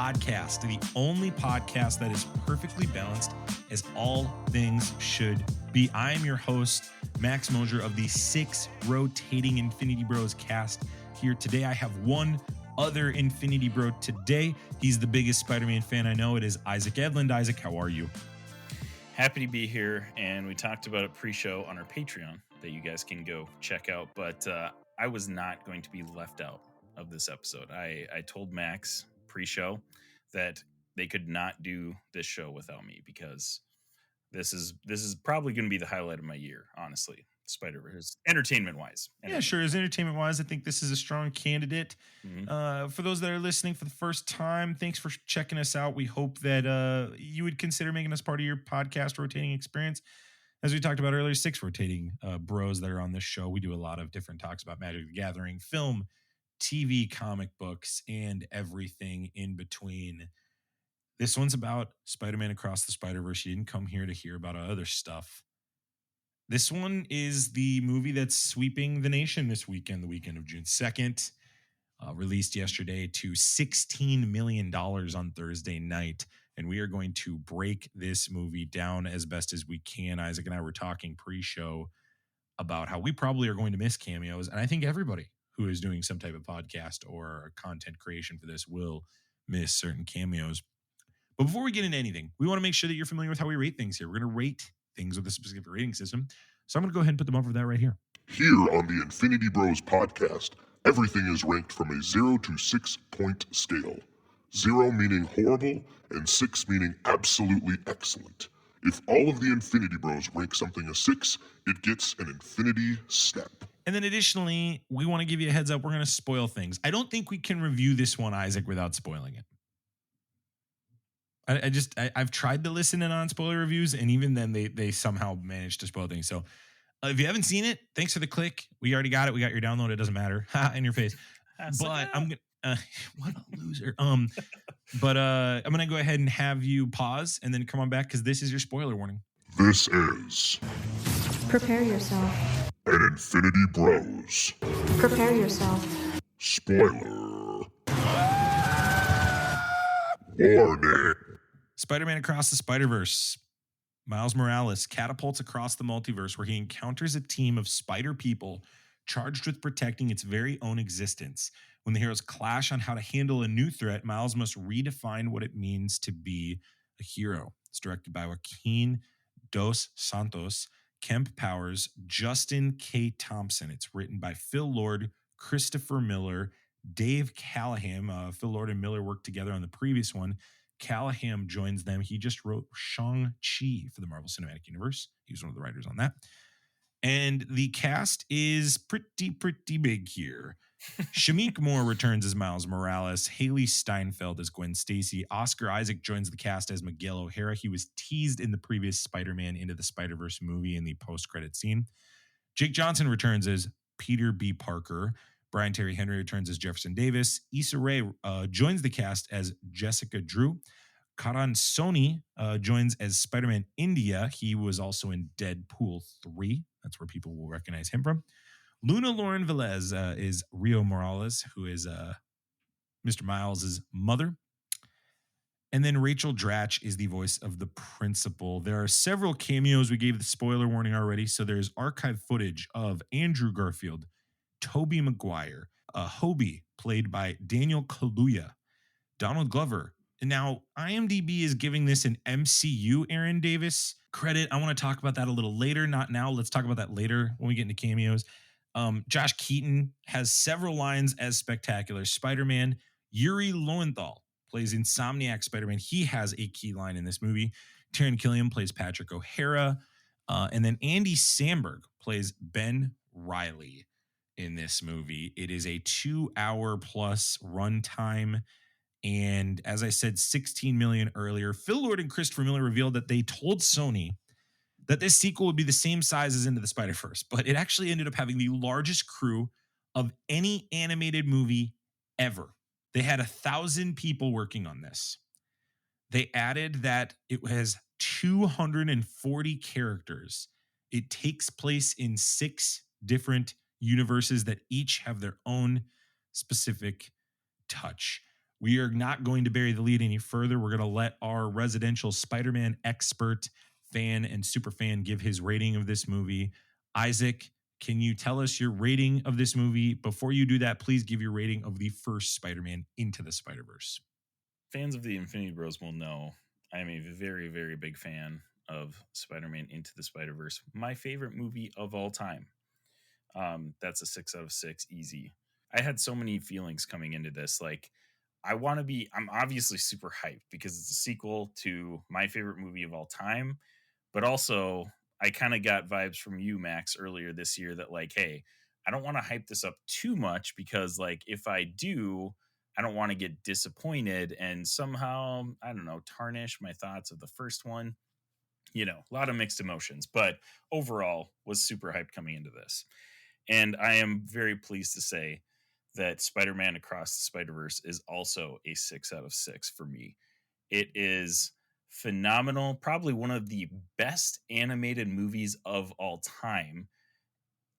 Podcast, the only podcast that is perfectly balanced as all things should be. I am your host, Max Mosier of the 6 rotating Infinity Bros cast. Here today, I have one other Infinity Bro today. He's the biggest Spider-Man fan I know. It is Isaac Edlund. Isaac, how are you? Happy to be here, and we talked about it pre-show on our Patreon that you guys can go check out, but I was not going to be left out of this episode. I told Max pre-show that they could not do this show without me because this is probably going to be the highlight of my year, honestly. Spider-Verse, entertainment-wise. Yeah, sure. As entertainment-wise, I think this is a strong candidate. Mm-hmm. For those that are listening for the first time, thanks for checking us out. We hope that you would consider making us part of your podcast rotating experience. As we talked about earlier, 6 rotating bros that are on this show. We do a lot of different talks about Magic the Gathering, film, TV, comic books, and everything in between. This one's about Spider-Man Across the Spider-Verse. You didn't come here to hear about other stuff. This one is the movie that's sweeping the nation this weekend, the weekend of June 2nd. Released yesterday to $16 million on Thursday night. And we are going to break this movie down as best as we can. Isaac and I were talking pre-show about how we probably are going to miss cameos. And I think everybody who is doing some type of podcast or content creation for this will miss certain cameos. But before we get into anything, we want to make sure that you're familiar with how we rate things here. We're going to rate things with a specific rating system. So I'm going to go ahead and put them up for that right here. Here on the Infinity Bros podcast, everything is ranked from a 0 to 6 point scale. 0 meaning horrible and 6 meaning absolutely excellent. If all of the Infinity Bros rank something a 6, it gets an Infinity Step. And then additionally, we want to give you a heads up. We're going to spoil things. I don't think we can review this one, Isaac, without spoiling it. I've tried to listen in on spoiler reviews, and even then they somehow manage to spoil things. So if you haven't seen it, thanks for the click. We already got it. We got your download. It doesn't matter. Ha, in your face. But I'm gonna what a loser. But I'm gonna go ahead and have you pause and then come on back because this is your spoiler warning. This is Prepare yourself. an Infinity Bros Prepare yourself. spoiler warning. Spider-Man Across the Spider-Verse. Miles Morales catapults across the multiverse where he encounters a team of spider people charged with protecting its very own existence. When the heroes clash on how to handle a new threat, Miles must redefine what it means to be a hero. It's directed by Joaquin Dos Santos, Kemp Powers, Justin K. Thompson. It's written by Phil Lord, Christopher Miller, Dave Callahan. Phil Lord and Miller worked together on the previous one. Callahan joins them. He just wrote Shang-Chi for the Marvel Cinematic Universe. He was one of the writers on that. And the cast is pretty big here. Shamik Moore returns as Miles Morales. Haley Steinfeld as Gwen Stacy. Oscar Isaac joins the cast as Miguel O'Hara. He was teased in the previous Spider-Man Into the Spider-Verse movie in the post-credit scene. Jake Johnson returns as Peter B. Parker. Brian Terry Henry returns as Jefferson Davis. Issa Rae joins the cast as Jessica Drew. Karan Sony joins as Spider-Man India. He was also in Deadpool 3. That's where people will recognize him from. Luna Lauren Velez is Rio Morales, who is Mr. Miles' mother. And then Rachel Dratch is the voice of the principal. There are several cameos. We gave the spoiler warning already. So there's archive footage of Andrew Garfield, Tobey Maguire, Hobie, played by Daniel Kaluuya, Donald Glover. And now IMDb is giving this an MCU Aaron Davis credit. I want to talk about that a little later, not now. Let's talk about that later when we get into cameos. Josh Keaton has several lines as spectacular Spider-Man. Yuri Lowenthal plays Insomniac Spider-Man. He has a key line in this movie. Taron Killian plays Patrick O'Hara. And then Andy Samberg plays Ben Reilly in this movie. It is a 2-hour plus runtime. And as I said, 16 million earlier. Phil Lord and Christopher Miller revealed that they told Sony that this sequel would be the same size as Into the Spider-Verse, but it actually ended up having the largest crew of any animated movie ever. They had 1,000 people working on this. They added that it has 240 characters. It takes place in 6 different universes that each have their own specific touch. We are not going to bury the lead any further. We're going to let our residential Spider-Man expert, fan, and super fan give his rating of this movie. Isaac, can you tell us your rating of this movie? Before you do that, please give your rating of the first Spider-Man Into the Spider-Verse. Fans of the Infinity Bros will know I am a very, very big fan of Spider-Man Into the Spider-Verse. My favorite movie of all time. That's a 6 out of 6, easy. I had so many feelings coming into this. Like, I'm obviously super hyped because it's a sequel to my favorite movie of all time. But also, I kind of got vibes from you, Max, earlier this year that, like, hey, I don't want to hype this up too much because, like, if I do, I don't want to get disappointed and somehow, I don't know, tarnish my thoughts of the first one. A lot of mixed emotions, but overall was super hyped coming into this. And I am very pleased to say that Spider-Man Across the Spider-Verse is also a 6 out of 6 for me. It is phenomenal, probably one of the best animated movies of all time.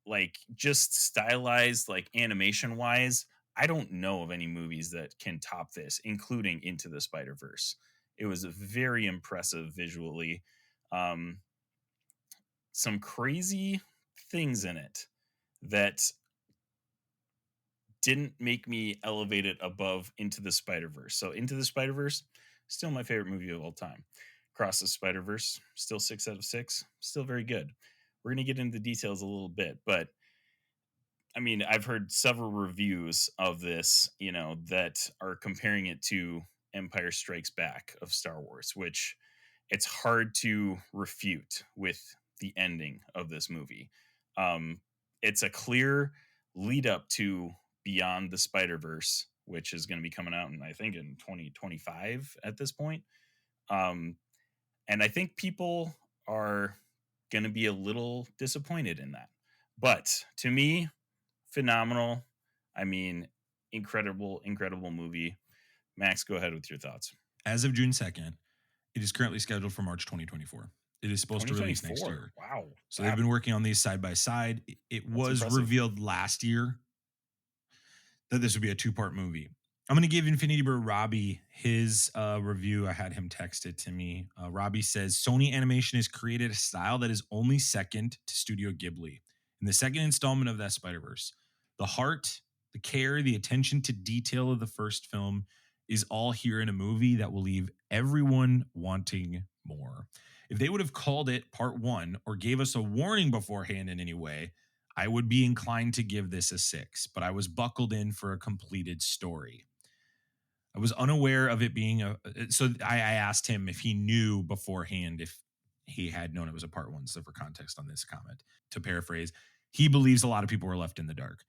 Like, just stylized, like animation wise, I don't know of any movies that can top this, including Into the Spider-Verse. It was very impressive visually. Um, some crazy things in it that didn't make me elevate it above Into the Spider-Verse. So Into the Spider-Verse, still my favorite movie of all time. Across the Spider-Verse, still 6 out of 6, still very good. We're going to get into the details a little bit, but I mean, I've heard several reviews of this, that are comparing it to Empire Strikes Back of Star Wars, which it's hard to refute with the ending of this movie. It's a clear lead up to Beyond the Spider-Verse, which is going to be coming out in, I think, in 2025 at this point. And I think people are going to be a little disappointed in that. But to me, phenomenal. I mean, incredible movie. Max, go ahead with your thoughts. As of June 2nd, it is currently scheduled for March 2024. It is supposed to release next year. Wow. So they've been working on these side by side. It was impressive. revealed last year that this would be a 2-part movie. I'm going to give Infinity Bro Robbie his review. I had him text it to me. Robbie says, Sony Animation has created a style that is only second to Studio Ghibli. In the second installment of that Spider-Verse, the heart, the care, the attention to detail of the first film is all here in a movie that will leave everyone wanting more. If they would have called it part 1 or gave us a warning beforehand in any way, I would be inclined to give this a 6, but I was buckled in for a completed story. I was unaware of it being so I asked him if he knew beforehand if he had known it was a part 1. So for context on this comment, to paraphrase, he believes a lot of people were left in the dark.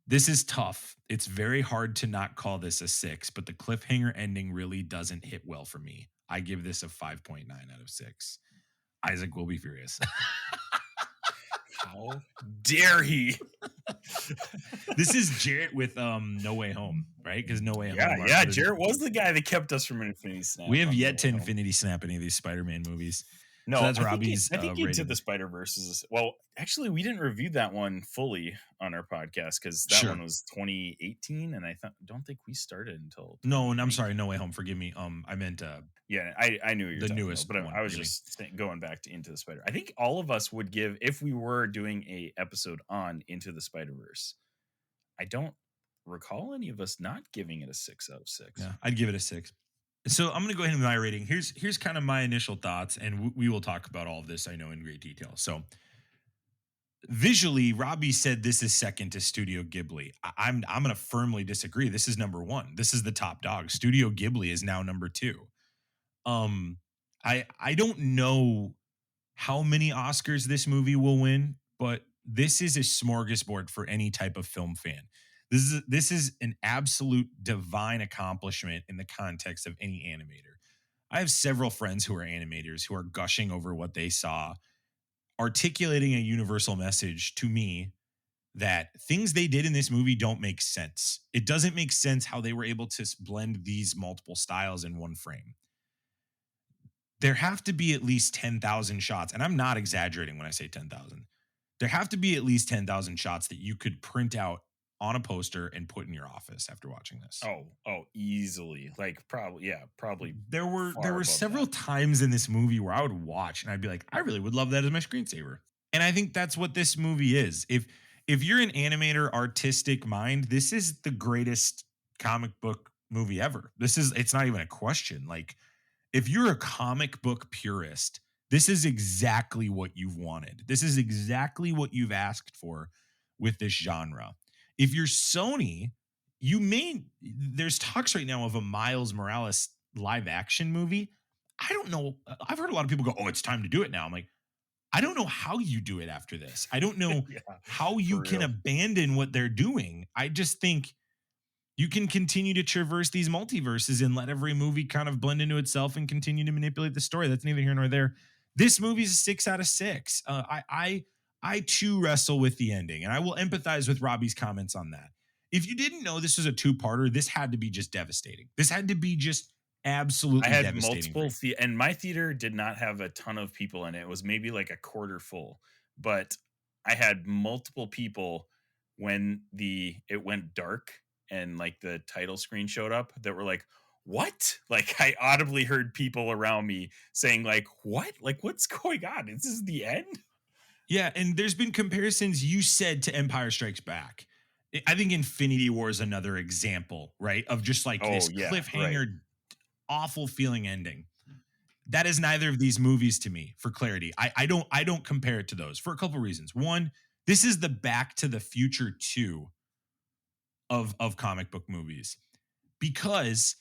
This is tough. It's very hard to not call this a 6, but the cliffhanger ending really doesn't hit well for me. I give this a 5.9 out of 6. Isaac will be furious. How dare he? This is Jarrett with No Way Home, right? Because No Way Home. Yeah, Jarrett was the guy that kept us from Infinity Snap. We have yet to Infinity Snap any of these Spider-Man movies. No, so that's I Robbie's. I think Into the Spider-Verse is, well, actually, we didn't review that one fully on our podcast because that one was 2018, and I don't think we started until. No, and I'm sorry, No Way Home. Forgive me. I meant. Yeah, I knew you're the newest about, but one. I was just going back to Into the Spider. I think all of us would give, if we were doing a episode on Into the Spider-Verse. I don't recall any of us not giving it a 6 out of 6. Yeah, I'd give it a 6. So I'm going to go ahead with my rating. Here's kind of my initial thoughts, and we will talk about all of this, I know, in great detail. So visually, Robbie said this is second to Studio Ghibli. I'm going to firmly disagree. This is number 1. This is the top dog. Studio Ghibli is now number 2. I don't know how many Oscars this movie will win, but this is a smorgasbord for any type of film fan. This is an absolute divine accomplishment in the context of any animator. I have several friends who are animators who are gushing over what they saw, articulating a universal message to me that things they did in this movie don't make sense. It doesn't make sense how they were able to blend these multiple styles in one frame. There have to be at least 10,000 shots, and I'm not exaggerating when I say 10,000. There have to be at least 10,000 shots that you could print out on a poster and put in your office after watching this. Oh, easily. Like probably There were far above several that. times in this movie where I would watch and I'd be like, I really would love that as my screensaver. And I think that's what this movie is. If you're an animator artistic mind, this is the greatest comic book movie ever. It's not even a question. Like, if you're a comic book purist, this is exactly what you've wanted. This is exactly what you've asked for with this genre. If you're Sony, there's talks right now of a Miles Morales live action movie. I don't know. I've heard a lot of people go, "Oh, it's time to do it now." I'm like, I don't know how you do it after this. I don't know Yeah, how for you can real. abandon what they're doing. I just think you can continue to traverse these multiverses and let every movie kind of blend into itself and continue to manipulate the story. That's neither here nor there. This movie's a 6 out of 6. I too wrestle with the ending, and I will empathize with Robbie's comments on that. If you didn't know this was a two-parter, this had to be just devastating. This had to be just I absolutely had devastating for multiple you. and my theater did not have a ton of people in it. It was maybe like a quarter full, but I had multiple people when it went dark and like the title screen showed up that were like, "What?" Like I audibly heard people around me saying like, "What? Like what's going on? This is the end?" Yeah, and there's been comparisons you said to Empire Strikes Back. I think Infinity War is another example, right? Of just like Oh this yeah, right. cliffhanger, awful feeling ending. That is neither of these movies to me, for clarity. I don't compare it to those for a couple reasons. One, this is the Back to the Future 2 of comic book movies. Because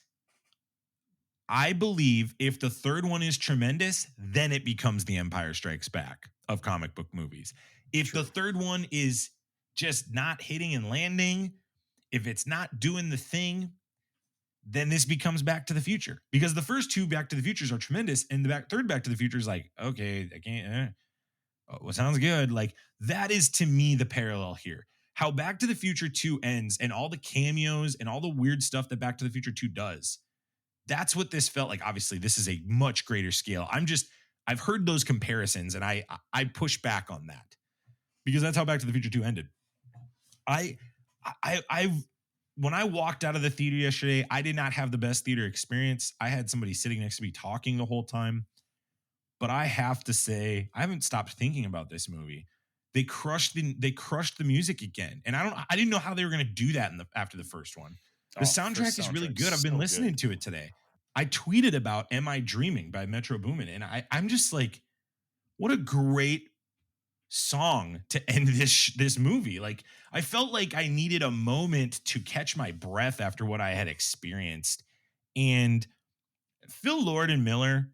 I believe if the third one is tremendous, then it becomes the Empire Strikes Back of comic book movies. If the True. third one is just not hitting and landing, if it's not doing the thing, then this becomes Back to the Future. Because the first two Back to the Futures are tremendous, and the third Back to the Future is like, okay, I can't. Well, sounds good. Like that is to me the parallel here. How Back to the Future 2 ends, and all the cameos and all the weird stuff that Back to the Future 2 does, that's what this felt like. Obviously, this is a much greater scale. I've heard those comparisons, and I push back on that because that's how Back to the Future 2 ended. I when I walked out of the theater yesterday, I did not have the best theater experience. I had somebody sitting next to me talking the whole time, but I have to say, I haven't stopped thinking about this movie. They crushed the music again, and I didn't know how they were going to do that after the first one. The Oh, first soundtrack is really soundtrack good. I've been so listening good. to it today. I tweeted about "Am I Dreaming" by Metro Boomin, and I'm just like, what a great song to end this movie. Like, I felt like I needed a moment to catch my breath after what I had experienced, and Phil Lord and Miller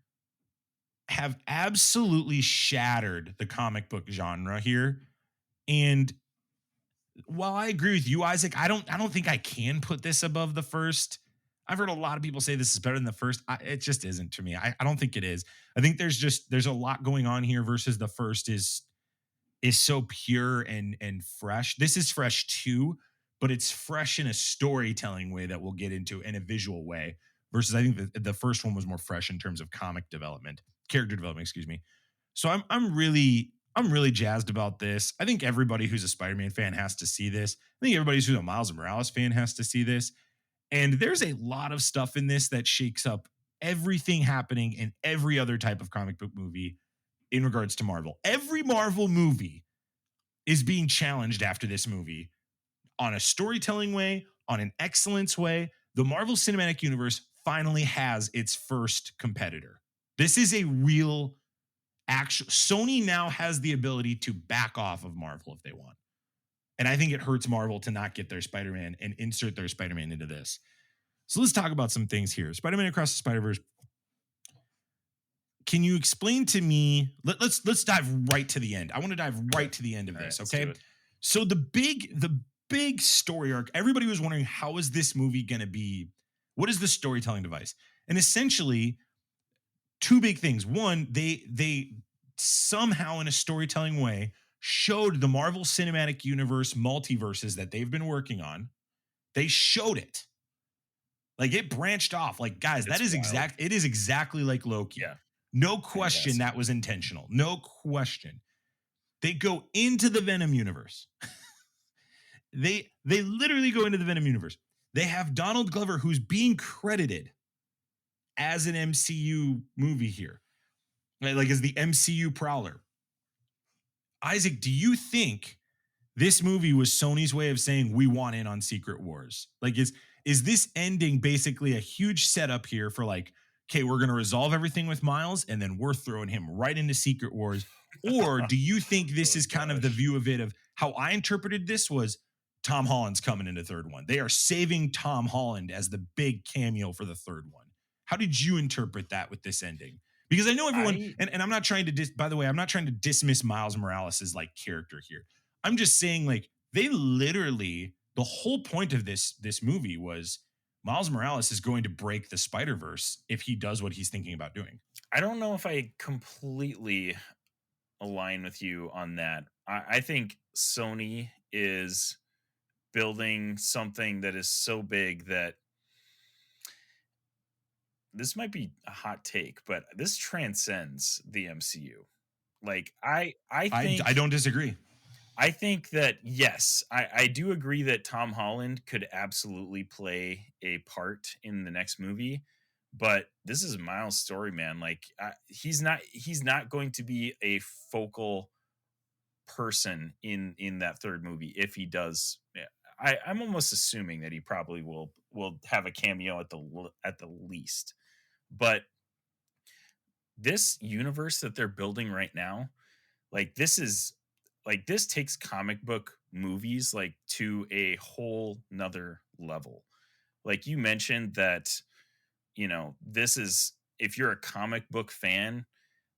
have absolutely shattered the comic book genre here. And while I agree with you, Isaac, I don't think I can put this above the first. I've heard a lot of people say this is better than the first. It just isn't to me. I don't think it is. I think there's a lot going on here versus the first is so pure and fresh. This is fresh too, but it's fresh in a storytelling way that we'll get into in a visual way. Versus, I think the first one was more fresh in terms of comic development, character development, excuse me. So I'm really jazzed about this. I think everybody who's a Spider-Man fan has to see this. I think everybody who's a Miles Morales fan has to see this. And there's a lot of stuff in this that shakes up everything happening in every other type of comic book movie in regards to Marvel. Every Marvel movie is being challenged after this movie on a storytelling way, on an excellence way. The Marvel Cinematic Universe finally has its first competitor. This is a real actual Sony now has the ability to back off of Marvel if they want. And I think it hurts Marvel to not get their Spider-Man and insert their Spider-Man into this. So let's talk about some things here. Spider-Man Across the Spider-Verse. Can you explain to me? Let's dive right to the end. I want to dive right to the end of All right, this. let's do Okay. it. So the big story arc. Everybody was wondering, how is this movie going to be? What is the storytelling device? And essentially, two big things. One, they somehow in a storytelling way showed the Marvel Cinematic Universe multiverses that they've been working on. They showed it. Like, it branched off. Like, guys, It's wild. it is exactly like Loki. Yeah, No question fantastic. that was intentional. No question. They go into the Venom universe. They literally go into the Venom universe. They have Donald Glover, who's being credited as an MCU movie here, right? Like as the MCU Prowler. Isaac, do you think this movie was Sony's way of saying we want in on Secret Wars? Like, is this ending basically a huge setup here for like, okay, we're going to resolve everything with Miles, and then we're throwing him right into Secret Wars? Or do you think this is kind of the view of it of how I interpreted this was Tom Holland's coming in the third one? They are saving Tom Holland as the big cameo for the third one. How did you interpret that with this ending? Because I know everyone, and I'm not trying to, by the way, I'm not trying to dismiss Miles Morales' like character here. I'm just saying, like, they literally, the whole point of this movie was Miles Morales is going to break the Spider-Verse if he does what he's thinking about doing. I don't know if I completely align with you on that. I think Sony is building something that is so big that this might be a hot take, but this transcends the MCU. Like I think I don't disagree. I think that yes, I do agree that Tom Holland could absolutely play a part in the next movie, but this is Miles' story, man. Like he's not going to be a focal person in that third movie if he does. I'm almost assuming that he probably will have a cameo at the least, but this universe that they're building right now, like this takes comic book movies like to a whole nother level. Like you mentioned that, this is, if you're a comic book fan,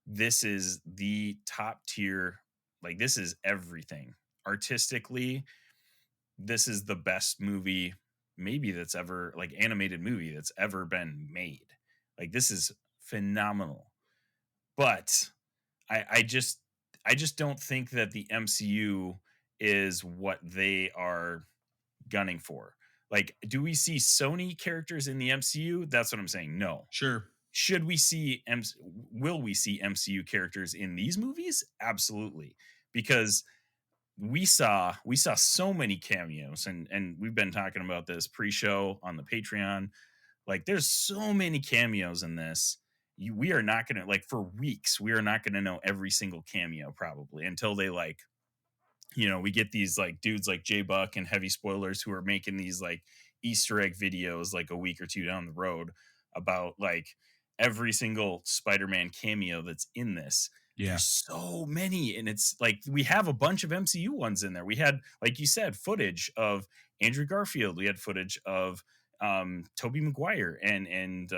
this is the top tier. Like this is everything artistically. This is the best movie maybe that's ever, like, animated movie that's ever been made. Like this is phenomenal. But I just don't think that the MCU is what they are gunning for. Like, do we see Sony characters in the MCU? That's what I'm saying. No. Sure. Should we see will we see MCU characters in these movies? Absolutely. Because we saw so many cameos, and we've been talking about this pre-show on the Patreon. Like there's so many cameos in this. We are not going to, like, for weeks, we are not going to know every single cameo probably until they, like, we get these like dudes like J Buck and Heavy Spoilers who are making these like Easter egg videos like a week or two down the road about like every single Spider-Man cameo that's in this. Yeah. There's so many, and it's like we have a bunch of MCU ones in there. We had, like you said, footage of Andrew Garfield. We had footage of Tobey Maguire and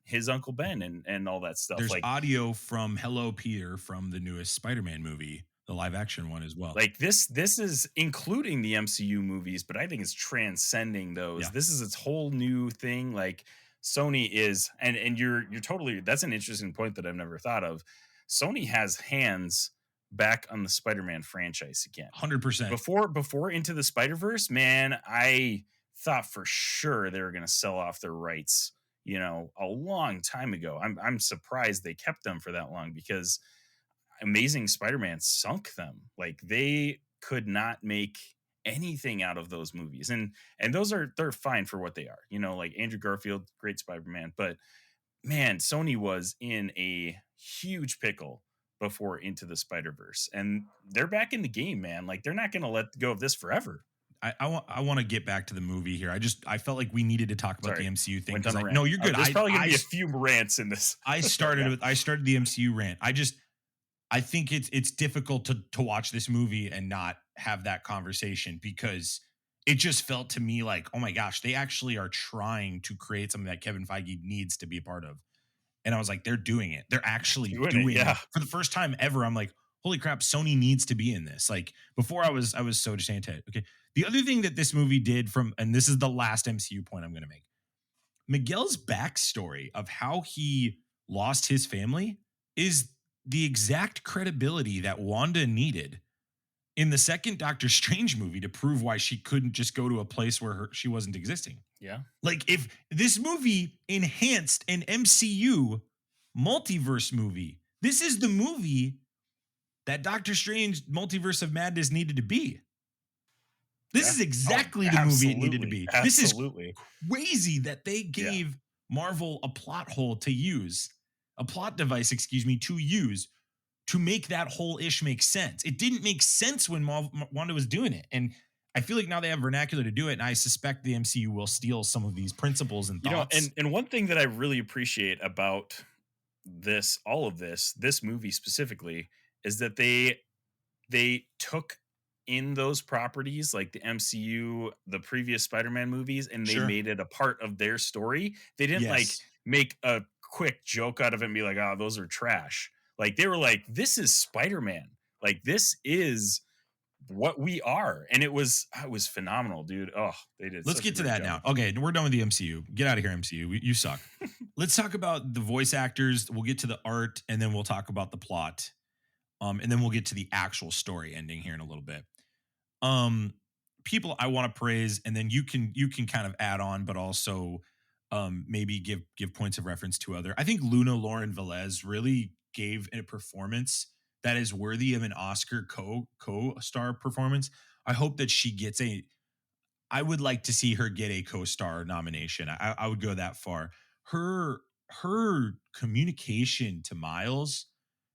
his Uncle Ben and all that stuff. There's like audio from Hello Peter from the newest Spider-Man movie, the live action one as well. Like this is including the MCU movies, but I think it's transcending those. Yeah. This is its whole new thing. Like Sony is, and you're totally, that's an interesting point that I've never thought of. Sony has hands back on the Spider-Man franchise again. 100%. Before Into the Spider-Verse, man, I thought for sure they were going to sell off their rights, a long time ago. I'm surprised they kept them for that long, because Amazing Spider-Man sunk them. Like they could not make anything out of those movies, and they're fine for what they are. Like Andrew Garfield, great Spider-Man, but man, Sony was in a huge pickle before Into the Spider-Verse, and they're back in the game, man. Like they're not going to let go of this forever. I want to get back to the movie here. I felt like we needed to talk about the MCU thing. No, you're good. There's probably going to be a few rants in this. I started the MCU rant. I think it's difficult to watch this movie and not have that conversation, because it just felt to me like, oh my gosh, they actually are trying to create something that Kevin Feige needs to be a part of. And I was like, they're doing it. They're actually doing it. For the first time ever, I'm like, holy crap, Sony needs to be in this. Like before I was so just anti. Okay. The other thing that this movie did and this is the last MCU point I'm going to make, Miguel's backstory of how he lost his family is the exact credibility that Wanda needed in the second Doctor Strange movie to prove why she couldn't just go to a place where she wasn't existing. Yeah. Like if this movie enhanced an MCU multiverse movie, this is the movie that Doctor Strange Multiverse of Madness needed to be. This Yeah. is Oh, exactly the movie it needed to absolutely. be. This is Absolutely. crazy that they Yeah. gave Marvel a plot hole to use, a plot device, excuse me, to use to make that whole ish make sense. It didn't make sense when Wanda was doing it. And I feel like now they have vernacular to do it. And I suspect the MCU will steal some of these principles and You know, thoughts. and one thing that I really appreciate about all of this movie specifically, is that they took in those properties like the MCU, the previous Spider-Man movies, and they Sure. made it a part of their story. They didn't like Yes. make a quick joke out of it and be like, "Oh, those are trash." Like they were like, "This is Spider-Man. Like this is what we are." And it was phenomenal, dude. Oh, they did Let's such a get to great that now. job. Okay, we're done with the MCU. Get out of here, MCU. You suck. Let's talk about the voice actors. We'll get to the art, and then we'll talk about the plot. And then we'll get to the actual story ending here in a little bit. Um, People I want to praise, and then you can kind of add on, but also maybe give points of reference to other. I think Luna Lauren Velez really gave a performance that is worthy of an Oscar co-star performance. I hope that she gets a I would like to see her get a co-star nomination. I would go that far. Her communication to Miles,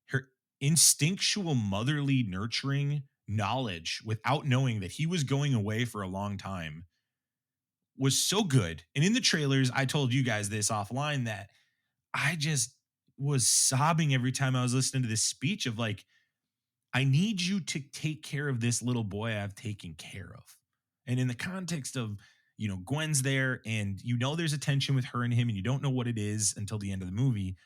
her instinctual motherly nurturing knowledge without knowing that he was going away for a long time was so good. And in the trailers, I told you guys this offline that I just was sobbing every time I was listening to this speech of like, I need you to take care of this little boy I've taken care of. And in the context of, Gwen's there and there's a tension with her and him and you don't know what it is until the end of the movie.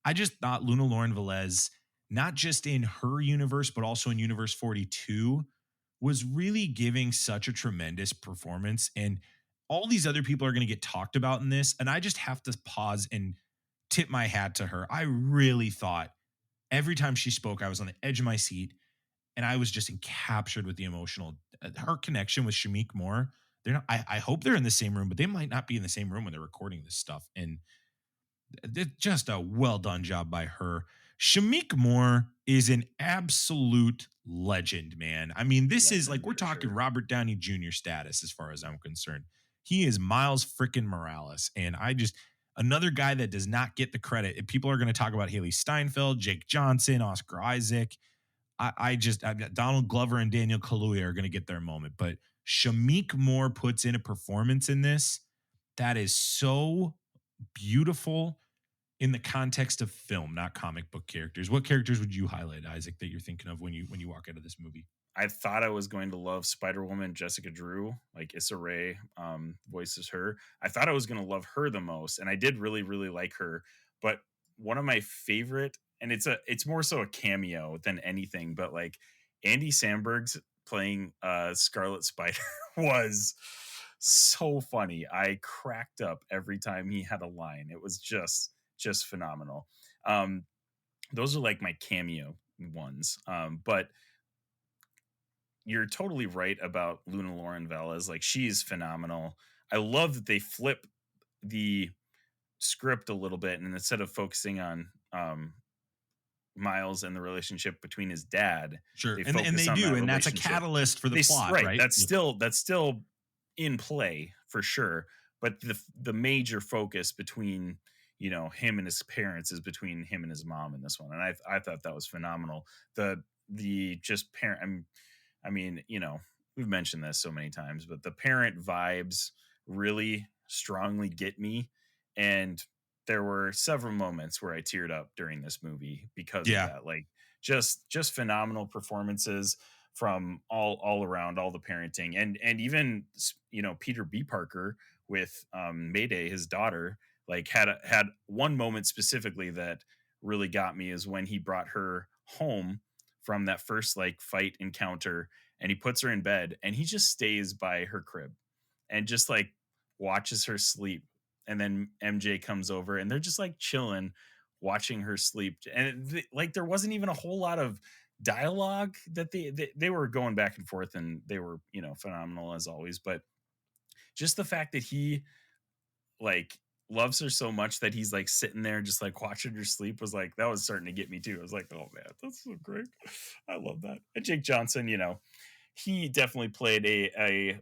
I just thought Luna Lauren Velez, not just in her universe, but also in Universe 42, was really giving such a tremendous performance. And all these other people are going to get talked about in this. And I just have to pause and tip my hat to her. I really thought every time she spoke, I was on the edge of my seat and I was just captured with the emotional. Her connection with Shamik Moore. They're not. I hope they're in the same room, but they might not be in the same room when they're recording this stuff. And it's just a well done job by her. Shamik Moore is an absolute legend, man. I mean, this is like Legend we're for talking sure. Robert Downey Jr. status as far as I'm concerned. He is Miles frickin' Morales, and another guy that does not get the credit. And people are going to talk about Haley Steinfeld, Jake Johnson, Oscar Isaac. Donald Glover and Daniel Kaluuya are going to get their moment, but Shamik Moore puts in a performance in this that is so beautiful in the context of film, not comic book characters. What characters would you highlight, Isaac, that you're thinking of when you walk out of this movie? I thought I was going to love Spider-Woman Jessica Drew, like Issa Rae voices her. I thought I was going to love her the most, and I did really, really like her. But one of my favorite, and it's more so a cameo than anything, but like Andy Samberg's playing Scarlet Spider was so funny. I cracked up every time he had a line. It was just phenomenal. Um, those are like my cameo ones. But you're totally right about Luna Lauren Velez. Like she's phenomenal. I love that they flip the script a little bit, and instead of focusing on Miles and the relationship between his dad, Sure, they and focus they on do, that and that's a relationship. catalyst for the plot, Right. right? Yep. That's still in play for sure. But the major focus between him and his parents is between him and his mom in this one, and I thought that was phenomenal. The just parent. I mean, we've mentioned this so many times, but the parent vibes really strongly get me. And there were several moments where I teared up during this movie because of Yeah, that. Like just phenomenal performances from all around, all the parenting, and even Peter B. Parker with Mayday, his daughter, like had one moment specifically that really got me is when he brought her home from that first like fight encounter, and he puts her in bed and he just stays by her crib and just like watches her sleep. And then MJ comes over and they're just like chilling, watching her sleep. And like there wasn't even a whole lot of dialogue that they were going back and forth, and they were phenomenal as always. But just the fact that he like loves her so much that he's like sitting there just like watching her sleep was like, that was starting to get me too. I was like, oh man, that's so great. I love that. And Jake Johnson, he definitely played a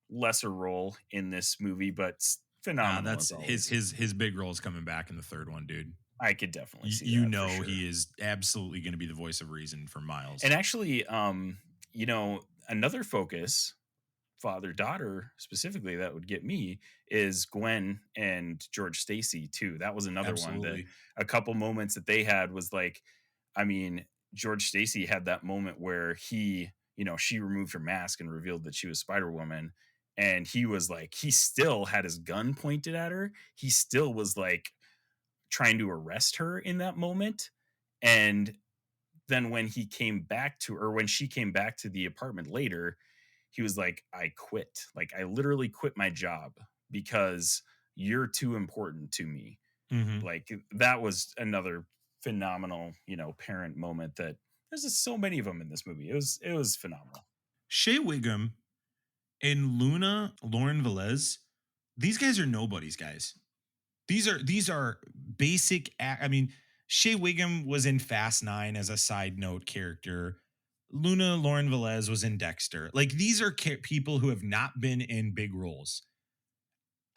lesser role in this movie, but phenomenal That's as always. his big role is coming back in the third one, dude. I could definitely see You that for know sure. he is absolutely going to be the voice of reason for And Miles. actually, another focus, father daughter specifically, that would get me is Gwen and George Stacy too. That was another one that Absolutely. a couple moments that they had was like, I mean, George Stacy had that moment where she removed her mask and revealed that she was Spider Woman. And he was like, he still had his gun pointed at her. He still was like trying to arrest her in that moment. And then when he came back to, or when she came back to the apartment later, he was like, I quit. Like, I literally quit my job because you're too important to me. Hmm. Like, that was another phenomenal, parent moment that there's just so many of them in this movie. It was phenomenal. Shea Wiggum and Luna Lauren Velez, these guys are nobodies, guys. These are basic. I mean, Shea Wiggum was in Fast Nine as a side note character. Luna Lauren Velez was in Dexter. Like these are people who have not been in big roles,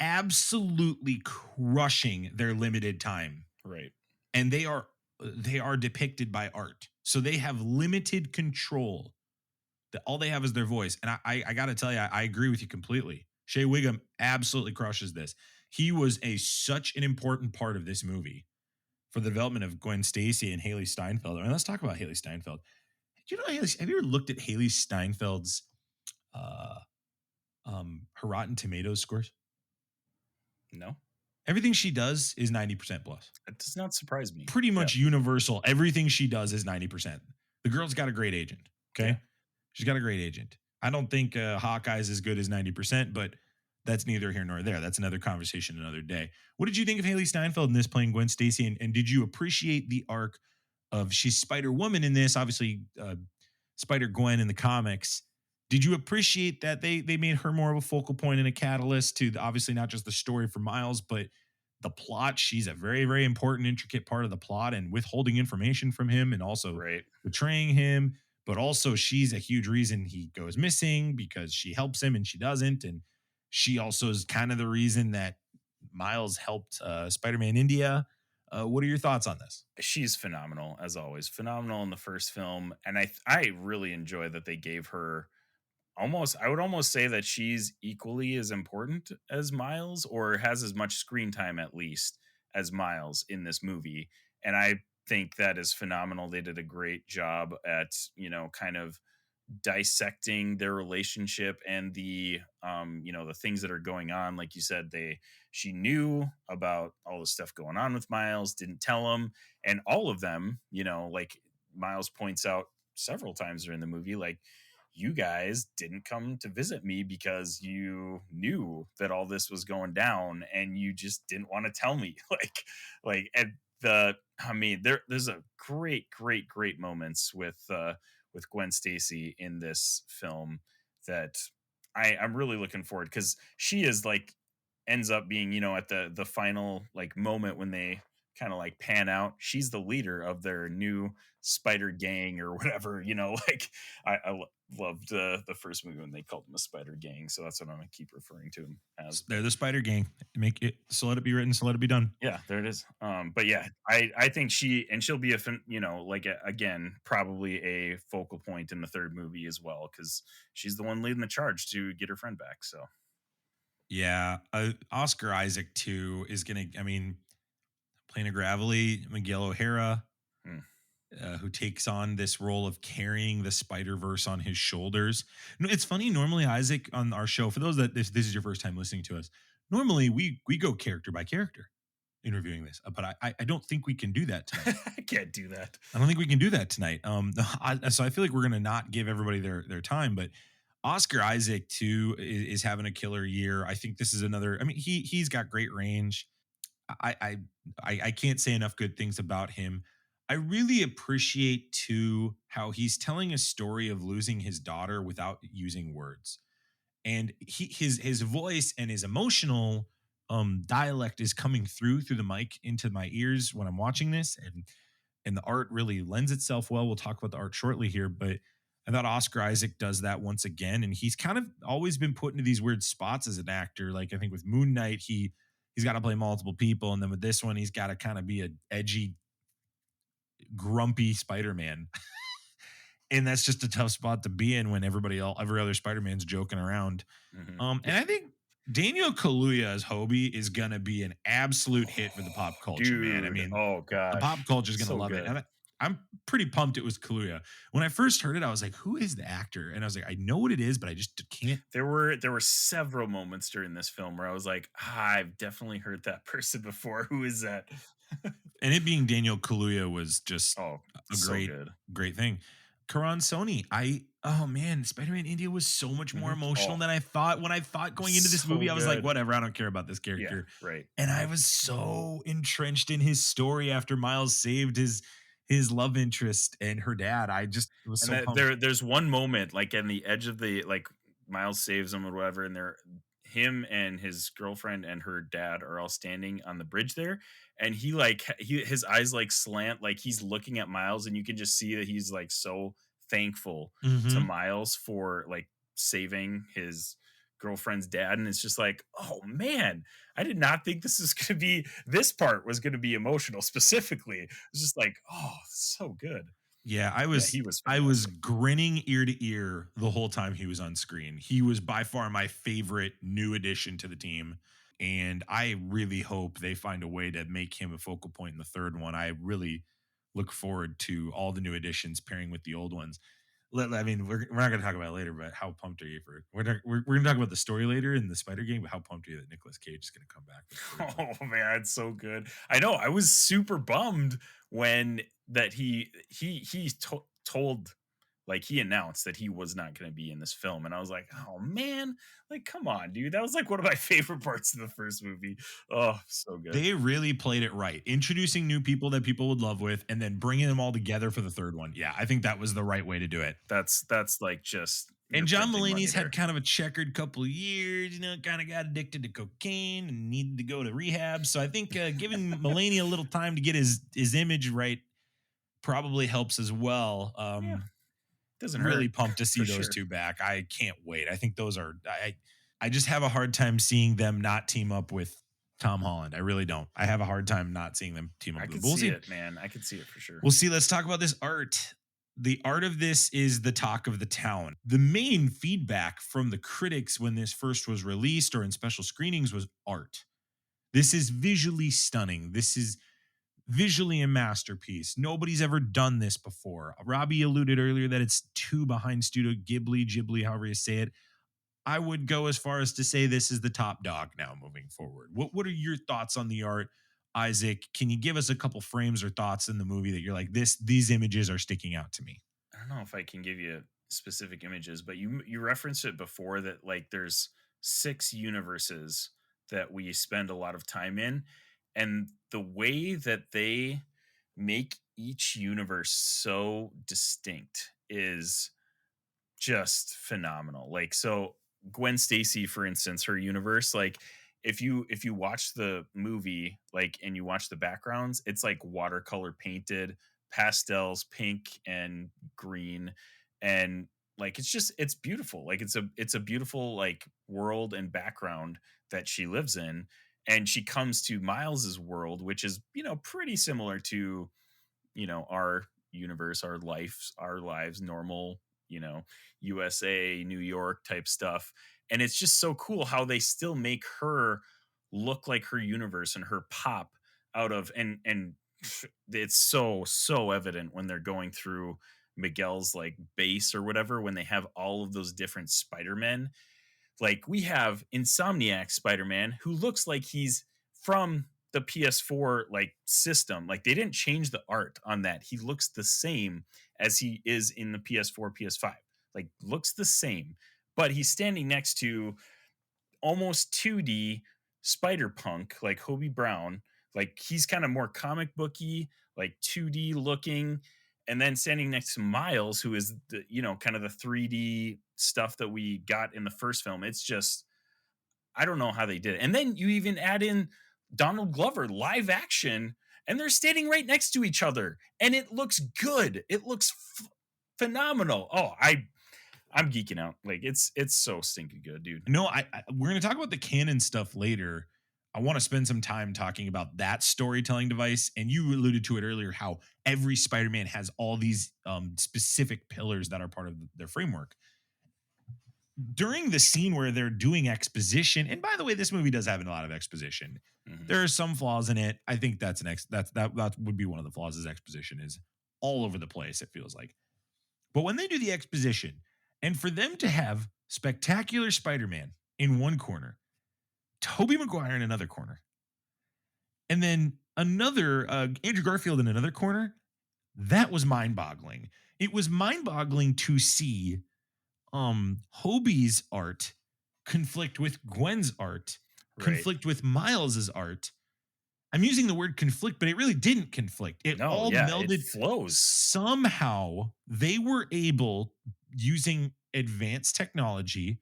absolutely crushing their limited time, Right. and they are depicted by art, so they have limited control. That all they have is their voice, and I got to tell you, I agree with you completely. Shea Wiggum absolutely crushes this. He was such an important part of this movie for the development of Gwen Stacy and Haley Steinfeld. I mean, let's talk about Haley Steinfeld. Do you know have you ever looked at Haley Steinfeld's uh her Rotten Tomatoes scores? No, Everything she does is 90% plus. it does not surprise me. Pretty Yeah. much universal. Everything she does is 90%. The girl's got a great agent. Okay. Yeah. She's got a great agent. I don't think Hawkeye's as good as 90%, but that's neither here nor there. That's another conversation another day. What did you think of Haley Steinfeld in this playing Gwen Stacy? And did you appreciate the arc of she's Spider Woman in this? Obviously, Spider Gwen in the comics. Did you appreciate that they made her more of a focal point and a catalyst to obviously not just the story for Miles, but the plot? She's a very, very important, intricate part of the plot and withholding information from him and also Right. betraying him. But also, she's a huge reason he goes missing because she helps him and she doesn't. And she also is kind of the reason that Miles helped Spider Man India. What are your thoughts on this? She's phenomenal as always. Phenomenal in the first film, and I really enjoy that they gave her almost, I would almost say that she's equally as important as Miles, or has as much screen time at least as Miles in this movie. And I think that is phenomenal. They did a great job at, kind of dissecting their relationship and the things that are going on. Like you said, she knew about all the stuff going on with Miles, didn't tell him, and all of them, like Miles points out several times during the movie, like, you guys didn't come to visit me because you knew that all this was going down and you just didn't want to tell me. Like at the I mean, there's a great moments with Gwen Stacy in this film that I'm really looking forward, because she is like, ends up being, at the final like moment when they kind of like pan out, she's the leader of their new spider gang or whatever. Like, I loved the first movie when they called them a spider gang, so that's what I'm gonna keep referring to them as. They're the Spider Gang. Make it so let it be written, so let it be done. Yeah, there it is. But yeah, I think she'll be like again, probably a focal point in the third movie as well, because she's the one leading the charge to get her friend back. So Yeah, Oscar Isaac too is gonna. I mean, playing a gravelly Miguel O'Hara, hmm. who takes on this role of carrying the Spider Verse on his shoulders. No, it's funny. Normally, Isaac on our show, for those that this is your first time listening to us, normally we go character by character interviewing this, but I don't think we can do that tonight. I can't do that. I don't think we can do that tonight. So I feel like we're gonna not give everybody their time, but Oscar Isaac too is having a killer year. I think this is another. I mean, he's got great range. I I I can't say enough good things about him. I really appreciate too how he's telling a story of losing his daughter without using words, and his voice and his emotional dialect is coming through the mic into my ears when I'm watching this, and the art really lends itself well. We'll talk about the art shortly here, but I thought Oscar Isaac does that once again, and he's kind of always been put into these weird spots as an actor. Like I think with Moon Knight, he's got to play multiple people, and then with this one, he's got to kind of be a edgy, grumpy Spider-Man. And that's just a tough spot to be in when every other Spider-Man's joking around. And I think Daniel Kaluuya as Hobie is gonna be an absolute hit for the pop culture, man. I Dude, mean, oh the gosh, pop culture is gonna so love it. good. And I'm pretty pumped it was Kaluuya. When I first heard it, I was like, "Who is the actor?" And I was like, "I know what it is, but I just can't." There were several moments during this film where I was like, I've definitely heard that person before. Who is that? And it being Daniel Kaluuya was just Oh, a so good. great thing. Karan Sony, oh man, Spider-Man India was so much more emotional Oh, than I thought. When I thought going into this so movie, I was like, good. whatever, I don't care about this Yeah, character. right. And I was so entrenched in his story after Miles saved his love interest and her dad. I just was And so that pumped. there's one moment like in the edge of the like Miles saves him or whatever, and they're him and his girlfriend and her dad are all standing on the bridge there, and his eyes like slant like he's looking at Miles, and you can just see that he's like so thankful to Mhm. Miles for like saving his girlfriend's dad, and it's just like, oh man, I did not think this part was going to be emotional specifically. It's just like, oh, so good. Yeah, Yeah, he was I was fantastic. grinning ear to ear the whole time he was on screen. He was by far my favorite new addition to the team. And I really hope they find a way to make him a focal point in the third one. I really look forward to all the new additions pairing with the old ones. I mean, we're not going to talk about it later, but how pumped are you for? We're going to talk about the story later in the Spider Game, but how pumped are you that Nicolas Cage is going to come back for the third one? Oh man, it's so good. I know. I was super bummed when that told like he announced that he was not going to be in this film, and I was like, oh man, like come on, dude. That was like one of my favorite parts of the first movie. Oh, so good. They really played it right, introducing new people that people would love with, and then bringing them all together for the third one. Yeah, I think that was the right way to do it. That's like just And you're John printing money Mulaney's had there. kind of a checkered couple of years, kind of got addicted to cocaine and needed to go to rehab. So I think giving Mulaney a little time to get his image right probably helps as well. Yeah, doesn't Really hurt pumped to see for those sure. two back. I can't wait. I think those are I just have a hard time seeing them not team up with Tom Holland. I really don't. I have a hard time not seeing them team up I with him. could But we'll see see. it, man. I could see it for sure. We'll see. Let's talk about this art. The art of this is the talk of the town. The main feedback from the critics when this first was released or in special screenings was art. This is visually stunning. This is visually a masterpiece. Nobody's ever done this before. Robbie alluded earlier that it's two behind Studio Ghibli, however you say it. I would go as far as to say this is the top dog now moving forward. What are your thoughts on the art, Isaac? Can you give us a couple frames or thoughts in the movie that you're like, these images are sticking out to me? I don't know if I can give you specific images, but you referenced it before that like there's 6 universes that we spend a lot of time in, and the way that they make each universe so distinct is just phenomenal. Like so Gwen Stacy for instance, her universe like if you watch the movie like and you watch the backgrounds, it's like watercolor painted, pastels, pink and green, and like it's beautiful. Like it's a beautiful like world and background that she lives in, and she comes to Miles's world which is, pretty similar to, our universe, our lives, normal, USA, New York type stuff. And it's just so cool how they still make her look like her universe and her pop out of and it's so evident when they're going through Miguel's like base or whatever when they have all of those different Spider-Men. Like we have Insomniac Spider-Man who looks like he's from the PS4 like system. Like they didn't change the art on that. He looks the same as he is in the PS4, PS5. Like looks the same, but he's standing next to almost 2D Spider Punk, like Hobie Brown. Like he's kind of more comic booky, like 2D looking. And then standing next to Miles, who is the, kind of the 3D stuff that we got in the first film. It's just, I don't know how they did it. And then you even add in Donald Glover live action, and they're standing right next to each other, and it looks good. It looks phenomenal. I'm geeking out. Like it's so stinking good, dude. No, we're going to talk about the canon stuff later. I want to spend some time talking about that storytelling device. And you alluded to it earlier, how every Spider-Man has all these specific pillars that are part of their framework. During the scene where they're doing exposition, and by the way, this movie does have a lot of exposition. Mhm. There are some flaws in it. I think that would be one of the flaws. Is exposition is all over the place. It feels like, but when they do the exposition, and for them to have spectacular Spider-Man in one corner, Tobey Maguire in another corner, and then another Andrew Garfield in another corner, that was mind-boggling. It was mind-boggling to see Hobie's art conflict with Gwen's art, Right. conflict with Miles's art. I'm using the word conflict, but it really didn't conflict. It all melded. It flows. Somehow they were able, using advanced technology,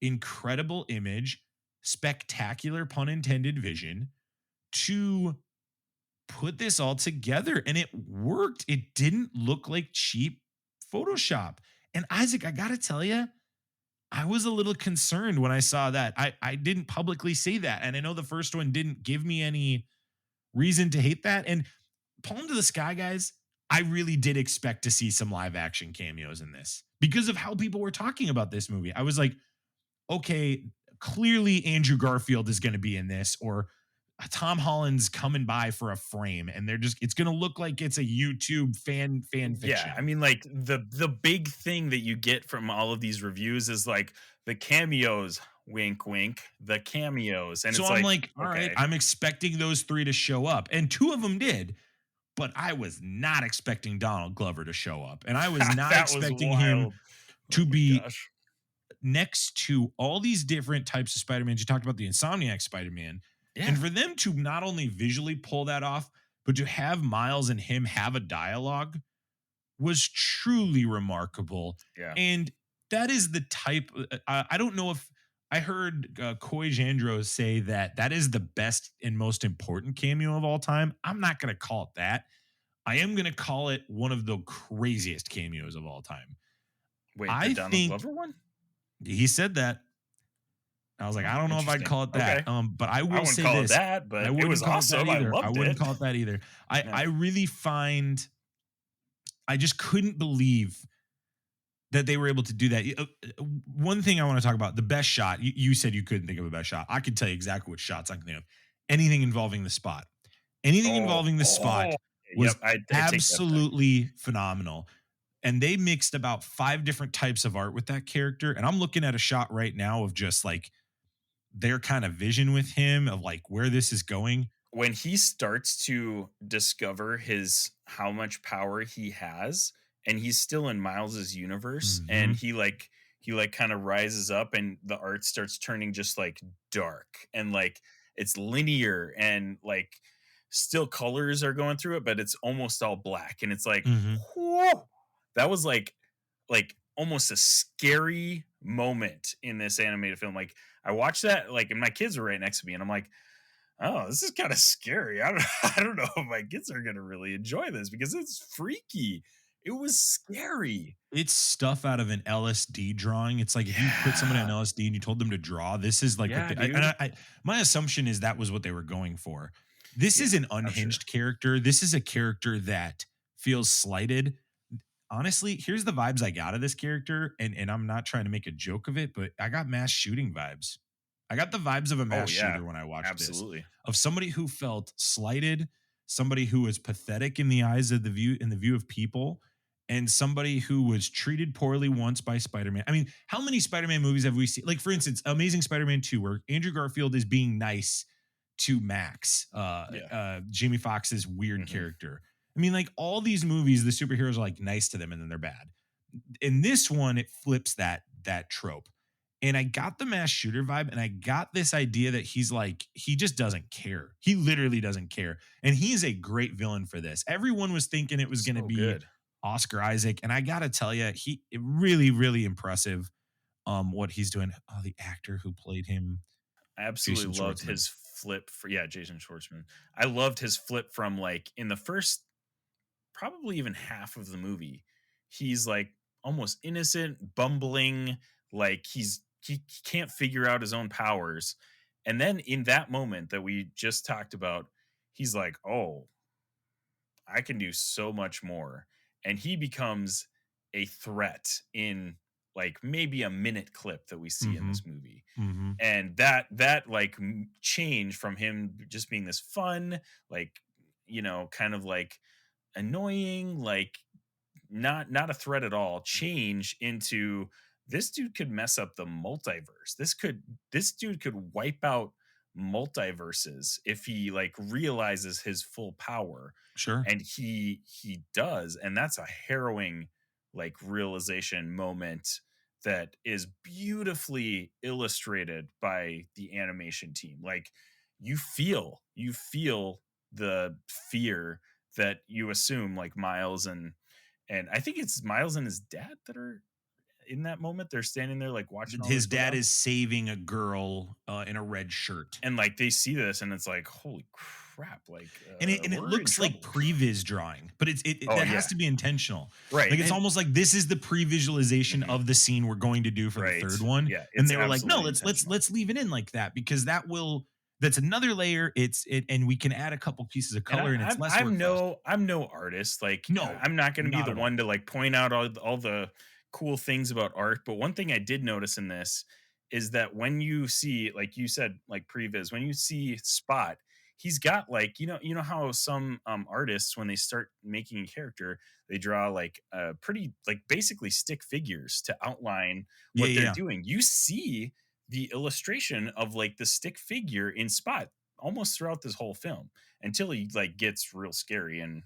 incredible image, spectacular pun intended vision, to put this all together, and it worked. It didn't look like cheap Photoshop. And Isaac, I gotta tell you, I was a little concerned when I saw that. I didn't publicly say that, and I know the first one didn't give me any reason to hate that. And palm to the sky, guys, I really did expect to see some live action cameos in this because of how people were talking about this movie. I was like, okay, clearly Andrew Garfield is going to be in this, or Tom Holland's coming by for a frame, and it's going to look like it's a YouTube fan fiction. Yeah, I mean, like the big thing that you get from all of these reviews is like the cameos, wink, wink, the cameos, and so it's I'm like, all okay. right, I'm expecting those three to show up, and two of them did, but I was not expecting Donald Glover to show up, and I was not expecting him to be next to all these different types of Spider-Man. You talked about the Insomniac Spider-Man. Yeah. And for them to not only visually pull that off, but to have Miles and him have a dialogue was truly remarkable. Yeah. And that is the type, I don't know if I heard Coy Jandreau say that is the best and most important cameo of all time. I'm not going to call it that. I am going to call it one of the craziest cameos of all time. Wait, the Donald Glover one? He said that. I was like, I don't know if I'd call it that. Okay. But I will say call this. It that, but I wouldn't it was call awesome. It that either. I wouldn't call it that either. I really find, I just couldn't believe that they were able to do that. One thing I want to talk about, the best shot. You said you couldn't think of a best shot. I could tell you exactly what shots I can think of. Anything involving the spot. Anything involving the spot was absolutely phenomenal. And they mixed about 5 different types of art with that character. And I'm looking at a shot right now of just like their kind of vision with him of like where this is going. When he starts to discover how much power he has, and he's still in Miles's universe, and he kind of rises up, and the art starts turning just like dark, and like it's linear, and like still colors are going through it, but it's almost all black, and it's like, whoa, that was like almost a scary moment in this animated film. Like I watched that, like, and my kids were right next to me, and I'm like, oh, this is kind of scary. I don't know if my kids are gonna really enjoy this because it's freaky. It was scary. It's stuff out of an LSD drawing. It's like if you put somebody on LSD and you told them to draw, this is like my assumption is that was what they were going for. This is an unhinged character. This is a character that feels slighted. Honestly, here's the vibes I got of this character, and I'm not trying to make a joke of it, but I got mass shooting vibes. I got the vibes of a mass shooter when I watched this. Of somebody who felt slighted, somebody who was pathetic in the eyes of the view of people, and somebody who was treated poorly once by Spider-Man. I mean, how many Spider-Man movies have we seen? Like, for instance, Amazing Spider-Man 2, where Andrew Garfield is being nice to Max, Jamie Foxx's weird character. I mean, like all these movies, the superheroes are like nice to them and then they're bad. In this one, it flips that trope. And I got the mass shooter vibe, and I got this idea that he's like, he just doesn't care. He literally doesn't care. And he is a great villain for this. Everyone was thinking it was going to be good. Oscar Isaac. And I got to tell you, really, really impressive what he's doing. Oh, the actor who played him. I absolutely loved his flip Jason Schwartzman. I loved his flip from like in the first, probably even half of the movie. he's like almost innocent, bumbling, like he can't figure out his own powers. And then in that moment that we just talked about, he's like, "Oh, I can do so much more." And he becomes a threat in like maybe a minute clip that we see in Mm-hmm. this movie. Mm-hmm. And that like change from him just being this fun, like, kind of like annoying, like not a threat at all, change into this dude could mess up the multiverse. This dude could wipe out multiverses if he like realizes his full power. Sure. And he does, and that's a harrowing like realization moment that is beautifully illustrated by the animation team. Like you feel the fear that you assume like Miles and I think it's Miles and his dad that are in that moment. They're standing there like watching all His this go dad down. is saving a girl in a red shirt. And like they see this and it's like, holy crap, like And it we're in looks like trouble. previs drawing, but Oh that yeah. has to be intentional. Right. Like it's And almost like this is the pre-visualization Mhm. of the scene we're going to do for the Right. third one. Yeah, And it's they were like, no, absolutely let's intentional. leave it in like that because that's another layer. And we can add a couple pieces of And color and it's less work for us. I'm no artist. Like No, I'm not going to be not the at all. one to like point out all the cool things about art. But one thing I did notice in this is that when you see, like you said, like previs, when you see Spot, he's got like you know how some artists when they start making a character, they draw like pretty like basically stick figures to outline Yeah, what they're yeah. doing. You see the illustration of like the stick figure in Spot almost throughout this whole film until he like gets real scary and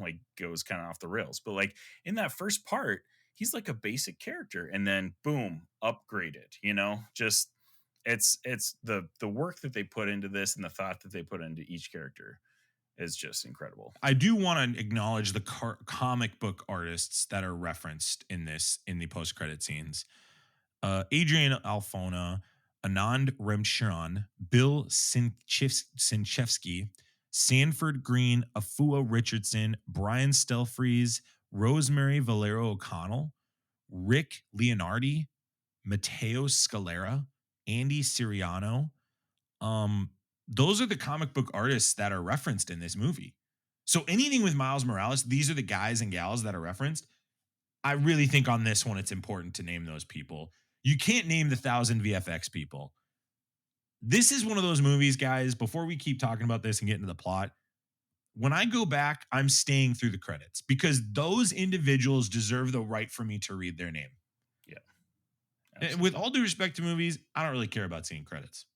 like goes kind of off the rails. But like in that first part, he's like a basic character and then boom, upgraded, just it's the work that they put into this and the thought that they put into each character is just incredible. I do want to acknowledge the comic book artists that are referenced in the post-credit scenes. Adrian Alfona, Anand Remsharan, Bill Sinchevsky, Sanford Green, Afua Richardson, Brian Stelfreeze, Rosemary Valero O'Connell, Rick Leonardi, Matteo Scalera, Andy Siriano. Those are the comic book artists that are referenced in this movie. So anything with Miles Morales, these are the guys and gals that are referenced. I really think on this one, it's important to name those people. You can't name the 1,000 VFX people. This is one of those movies, guys, before we keep talking about this and get into the plot, when I go back, I'm staying through the credits because those individuals deserve the right for me to read their name. Yeah. And with all due respect to movies, I don't really care about seeing credits.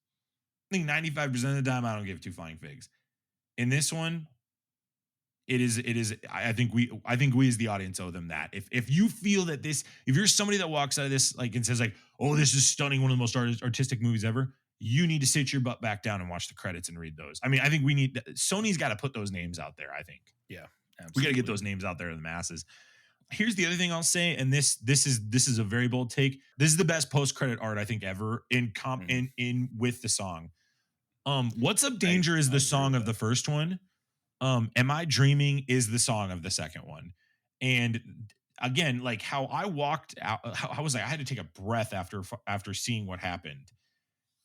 I think 95% of the time, I don't give two flying figs. In this one, it is. I think we as the audience owe them that. If you feel that if you're somebody that walks out of this like and says like, oh, this is stunning, one of the most artistic movies ever, you need to sit your butt back down and watch the credits and read those. I mean, I think Sony's got to put those names out there. I think. Yeah, absolutely. We got to get those names out there to the masses. Here's the other thing I'll say, and this is a very bold take. This is the best post credit art I think ever in with the song. What's Up Danger is the song of the first one. Am I Dreaming is the song of the second one. And again, like how I walked out, how was I had to take a breath after seeing what happened.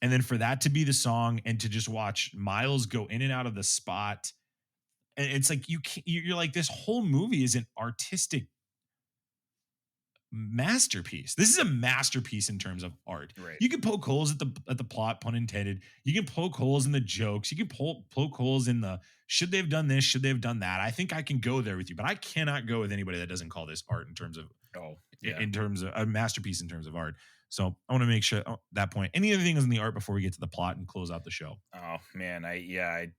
And then for that to be the song and to just watch Miles go in and out of the spot. And it's like you're like, this whole movie is an artistic masterpiece. This is a masterpiece in terms of art. Right. You can poke holes at the plot, pun intended. You can poke holes in the jokes. You can poke holes in the should they have done this, should they have done that. I think I can go there with you, but I cannot go with anybody that doesn't call this art in terms of in terms of a masterpiece in terms of art. So I want to make sure that point. Any other things in the art before we get to the plot and close out the show? Oh man, I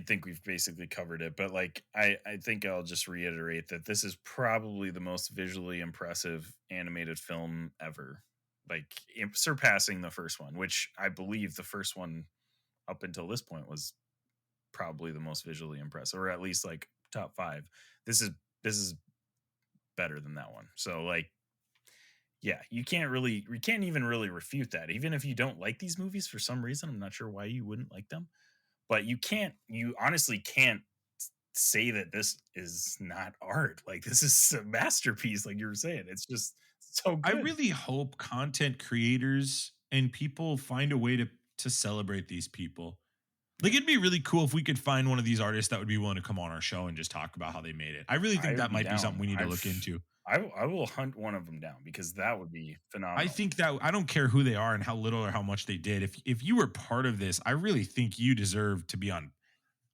think we've basically covered it, but like I think I'll just reiterate that this is probably the most visually impressive animated film ever, like surpassing the first one, which I believe the first one up until this point was probably the most visually impressive, or at least like top 5. This is better than that one. So like, yeah, you can't even really refute that. Even if you don't like these movies for some reason, I'm not sure why you wouldn't like them, but you honestly can't say that this is not art. Like, this is a masterpiece, like you were saying. It's just so I good. really hope content creators and people find a way to celebrate these people. Like, it'd be really cool if we could find one of these artists that would be willing to come on our show and just talk about how they made it. I really I think would that be might be something down. we need to look into. I will hunt one of them down because that would be I phenomenal. think that I don't care who they are and how little or how much they did. If you were part of this, I really think you deserve to be on.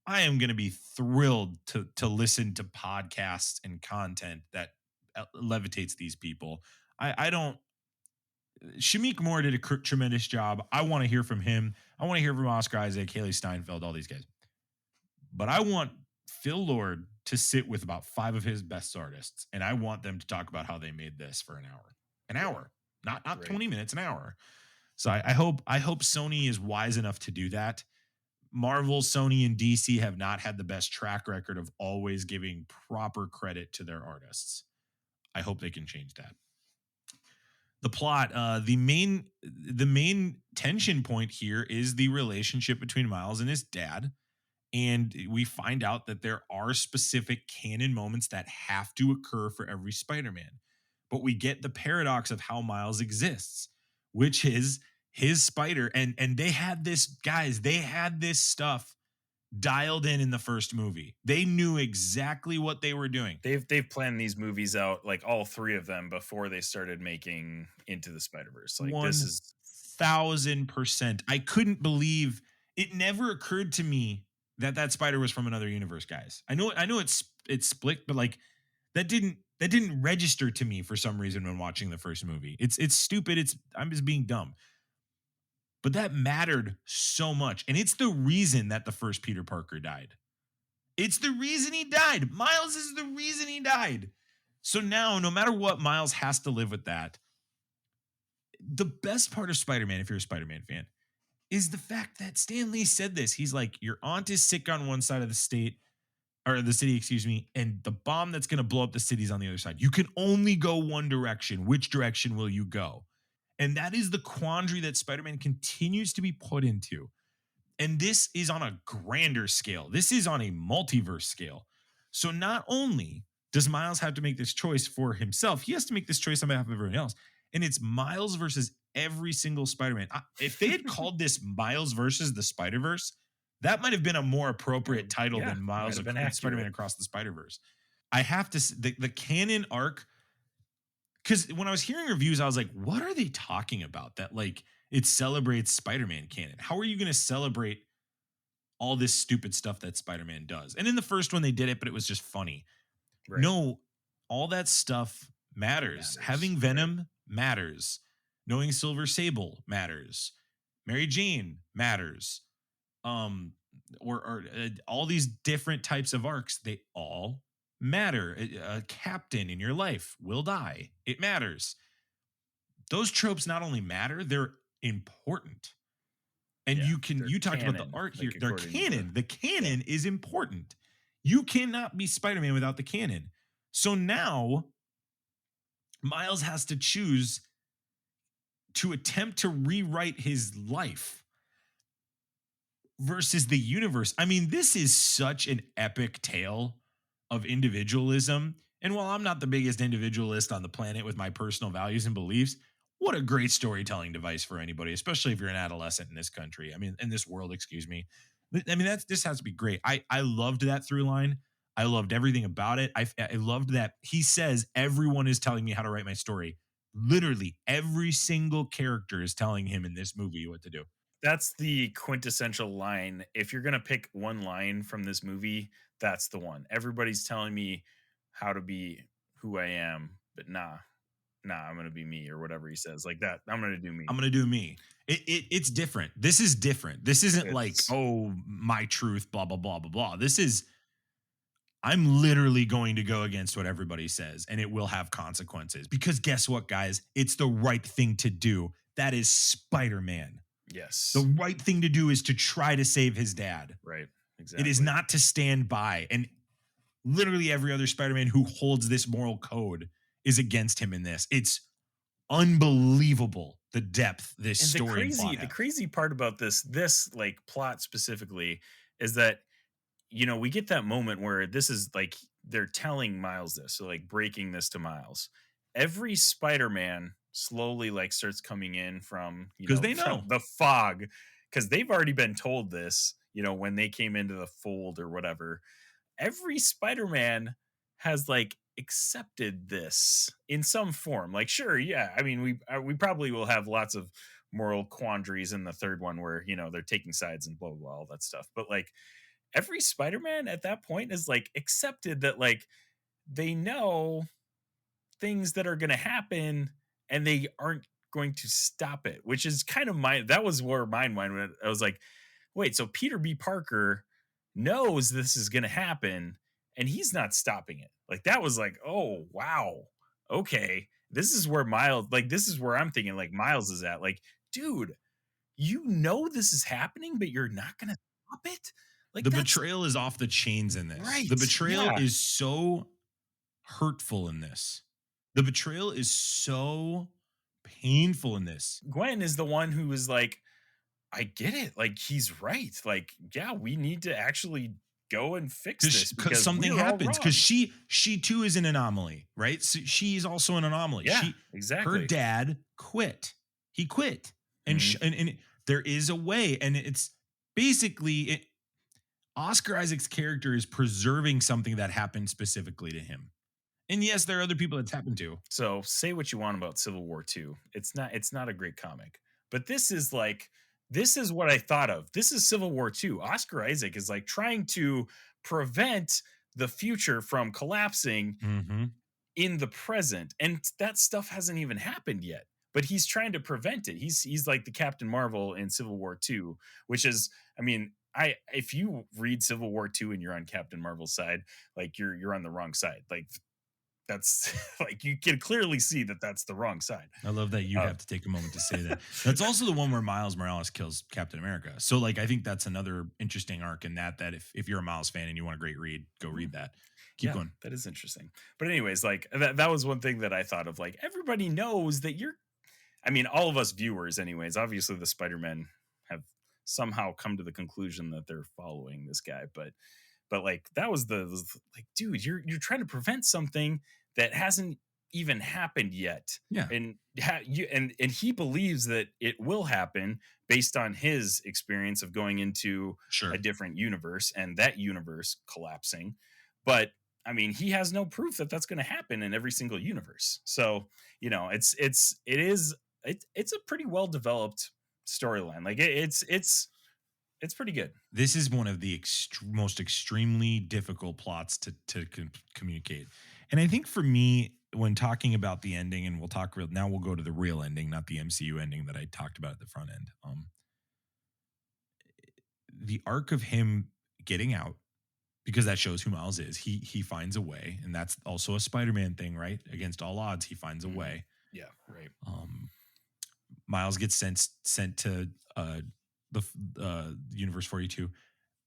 I am going to be thrilled to listen to podcasts and content that levitates these people. I don't. Shamik Moore did a tremendous job. I want to hear from him. I want to hear from Oscar Isaac, Haley Steinfeld, all these guys. But I want Phil Lord to sit with about 5 of his best artists, and I want them to talk about how they made this for an hour. An hour, not Right. 20 minutes, an hour. So I hope Sony is wise enough to do that. Marvel, Sony, and DC have not had the best track record of always giving proper credit to their artists. I hope they can change that. The plot, the main tension point here is the relationship between Miles and his dad. And we find out that there are specific canon moments that have to occur for every Spider-Man. But we get the paradox of how Miles exists, which is his spider. And they had this, guys, they had this stuff dialed in the first movie. They knew exactly what they were doing. They've planned these movies out, like all 3 of them, before they started making Into the Spider-Verse. Like, this is 1000%. I couldn't believe it. Never occurred to me that spider was from another universe, guys. I know it's split, but like that didn't register to me for some reason when watching the first movie. It's stupid. I'm just being dumb. But that mattered so much. And it's the reason that the first Peter Parker died. It's the reason he died. Miles is the reason he died. So now, no matter what, Miles has to live with that. The best part of Spider-Man, if you're a Spider-Man fan, is the fact that Stan Lee said this. He's like, your aunt is sick on one side of the state, or the city, excuse me, and the bomb that's going to blow up the city is on the other side. You can only go one direction. Which direction will you go? And that is the quandary that Spider-Man continues to be put into. And this is on a grander scale. This is on a multiverse scale. So not only does Miles have to make this choice for himself, he has to make this choice on behalf of everyone else. And it's Miles versus every single Spider-Man. If they had called this Miles versus the Spider-Verse, that might have been a more appropriate title than Miles of Spider-Man Across the Spider-Verse. I have to, the canon arc, because when I was hearing reviews, I was like, what are they talking about? That like it celebrates Spider-Man canon. How are you going to celebrate all this stupid stuff that Spider-Man does? And in the first one, they did it, but it was just funny. Right. No, all that stuff matters. Having Venom matters. Knowing Silver Sable matters. Mary Jane matters. Or all these different types of arcs, they all matter. A captain in your life will die. It matters. Those tropes not only matter, they're important. And you talked about the art here. They're canon. The canon is important. You cannot be Spider-Man without the canon. So now Miles has to choose to attempt to rewrite his life versus the universe. I mean, this is such an epic tale of individualism. And while I'm not the biggest individualist on the planet with my personal values and beliefs, what a great storytelling device for anybody, especially if you're an adolescent in this country. I mean, in this world, excuse me. I mean, this has to be great. I loved that through line. I loved everything about it. I loved that he says, everyone is telling me how to write my story. Literally every single character is telling him in this movie what to do. That's the quintessential line. If you're going to pick one line from this movie, that's the one. Everybody's telling me how to be who I am, but nah, I'm going to be me, or whatever he says. Like that, I'm going to do me. I'm going to do me. It's different. This is different. This isn't like, oh, my truth, blah, blah, blah, blah, blah. This is, I'm literally going to go against what everybody says, and it will have consequences. Because guess what, guys? It's the right thing to do. That is Spider-Man. Yes. The right thing to do is to try to save his dad. Right. Exactly. It is not to stand by. And literally every other Spider-Man who holds this moral code is against him in this. It's unbelievable, the depth this and story the crazy part about this like plot specifically is that we get that moment where this is like they're telling Miles this, so like breaking this to Miles. Every Spider-Man slowly like starts coming in from, Because they from know. the fog because they've already been told this, when they came into the fold or whatever. Every Spider-Man has like accepted this in some form. Like, sure, yeah. I mean, we probably will have lots of moral quandaries in the third one where they're taking sides and blah blah, blah all that stuff. But like every Spider-Man at that point is like accepted that like they know things that are going to happen and they aren't going to stop it, which is kind of that was where my mind went. I was like, wait, so Peter B. Parker knows this is going to happen and he's not stopping it. Like that was like, oh, wow. Okay. This is where Miles, like, this is where I'm thinking like Miles is at. Like, dude, this is happening, but you're not going to stop it. Like, The that's betrayal is off the chains in this. The right. betrayal Yeah. is so hurtful in this. The betrayal is so painful in this. Gwen is the one who is like, I get it. Like, he's right. Like, yeah, we need to actually go and fix this Because because something we're all happens. wrong. Because she too is an anomaly, right? So she's also an anomaly. Yeah, Her exactly. dad quit. He quit, and and there is a way, and it's basically Oscar Isaac's character is preserving something that happened specifically to him. And yes, there are other people it's happened to. So say what you want about Civil War 2. It's not a great comic. But this is what I thought of. This is Civil War 2. Oscar Isaac is like trying to prevent the future from collapsing Mm-hmm. in the present. And that stuff hasn't even happened yet. But he's trying to prevent it. He's like the Captain Marvel in Civil War 2, which is, I mean, if you read Civil War 2 and you're on Captain Marvel's side, like you're on the wrong side. Like that's like you can clearly see that that's the wrong side. I love that you have to take a moment to say that. That's also the one where Miles Morales kills Captain America. So like I think that's another interesting arc in that if you're a Miles fan and you want a great read, go read that. Keep going. That is interesting. But anyways, like that was one thing that I thought of. Like everybody knows that all of us viewers, anyways, obviously the Spider-Men have somehow come to the conclusion that they're following this guy, but like that was like, dude, you're trying to prevent something that hasn't even happened yet. Yeah. And and he believes that it will happen based on his experience of going into a different universe and that universe collapsing. But I mean, he has no proof that that's going to happen in every single universe. So, it's a pretty well developed storyline. Like it's pretty good. This is one of the most extremely difficult plots to communicate. And I think for me, when talking about the ending, and now we'll go to the real ending, not the MCU ending that I talked about at the front end. The arc of him getting out, because that shows who Miles is. He finds a way, and that's also a Spider-Man thing, right? Against all odds, he finds a way. Yeah, right. Miles gets sent to the Universe 42.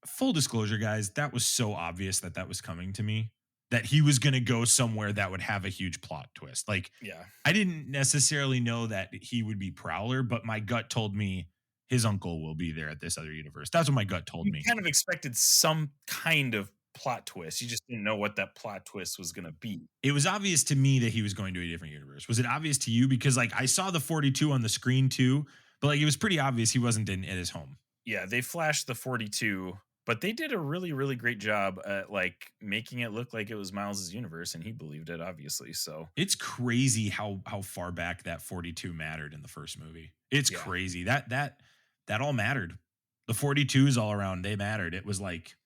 Full disclosure, guys, that was so obvious that was coming to me, that he was going to go somewhere that would have a huge plot twist. Like, yeah, I didn't necessarily know that he would be Prowler, but my gut told me his uncle will be there at this other universe. That's what my gut told me. Kind of expected some kind of plot twist. You just didn't know what that plot twist was going to be. It was obvious to me that he was going to a different universe. Was it obvious to you? Because like I saw the 42 on the screen too, but like it was pretty obvious he wasn't in his home. Yeah, they flashed the 42, but they did a really, really great job at like making it look like it was Miles's universe, and he believed it, obviously. So it's crazy how far back that 42 mattered in the first movie. It's crazy that all mattered. The 42s all around, they mattered. It was like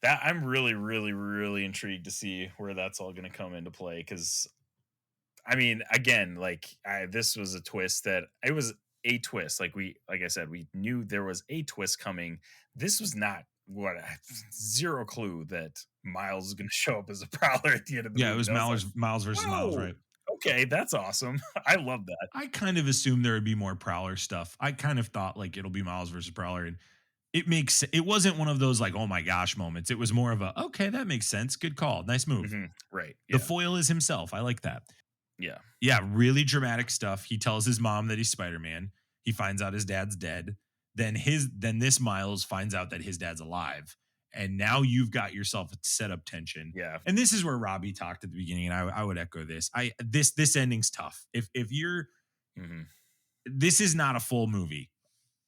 that. I'm really, really, really intrigued to see where that's all going to come into play. Because, I mean, again, like this was a twist that it was a twist. Like I said, we knew there was a twist coming. This was not zero clue that Miles is going to show up as a Prowler at the end of the movie. It was Miles versus Miles, right? Okay, that's awesome. I love that. I kind of assumed there would be more Prowler stuff. I kind of thought like it'll be Miles versus Prowler, and it wasn't one of those like, oh my gosh moments. It was more of a, okay, that makes sense. Good call. Nice move. Mm-hmm. Right. Yeah. The foil is himself. I like that. Yeah. Yeah. Really dramatic stuff. He tells his mom that he's Spider-Man. He finds out his dad's dead. Then this Miles finds out that his dad's alive. and now you've got yourself a set up tension. Yeah. And this is where Robbie talked at the beginning, and I would echo this. This ending's tough. If you're Mhm. this is not a full movie.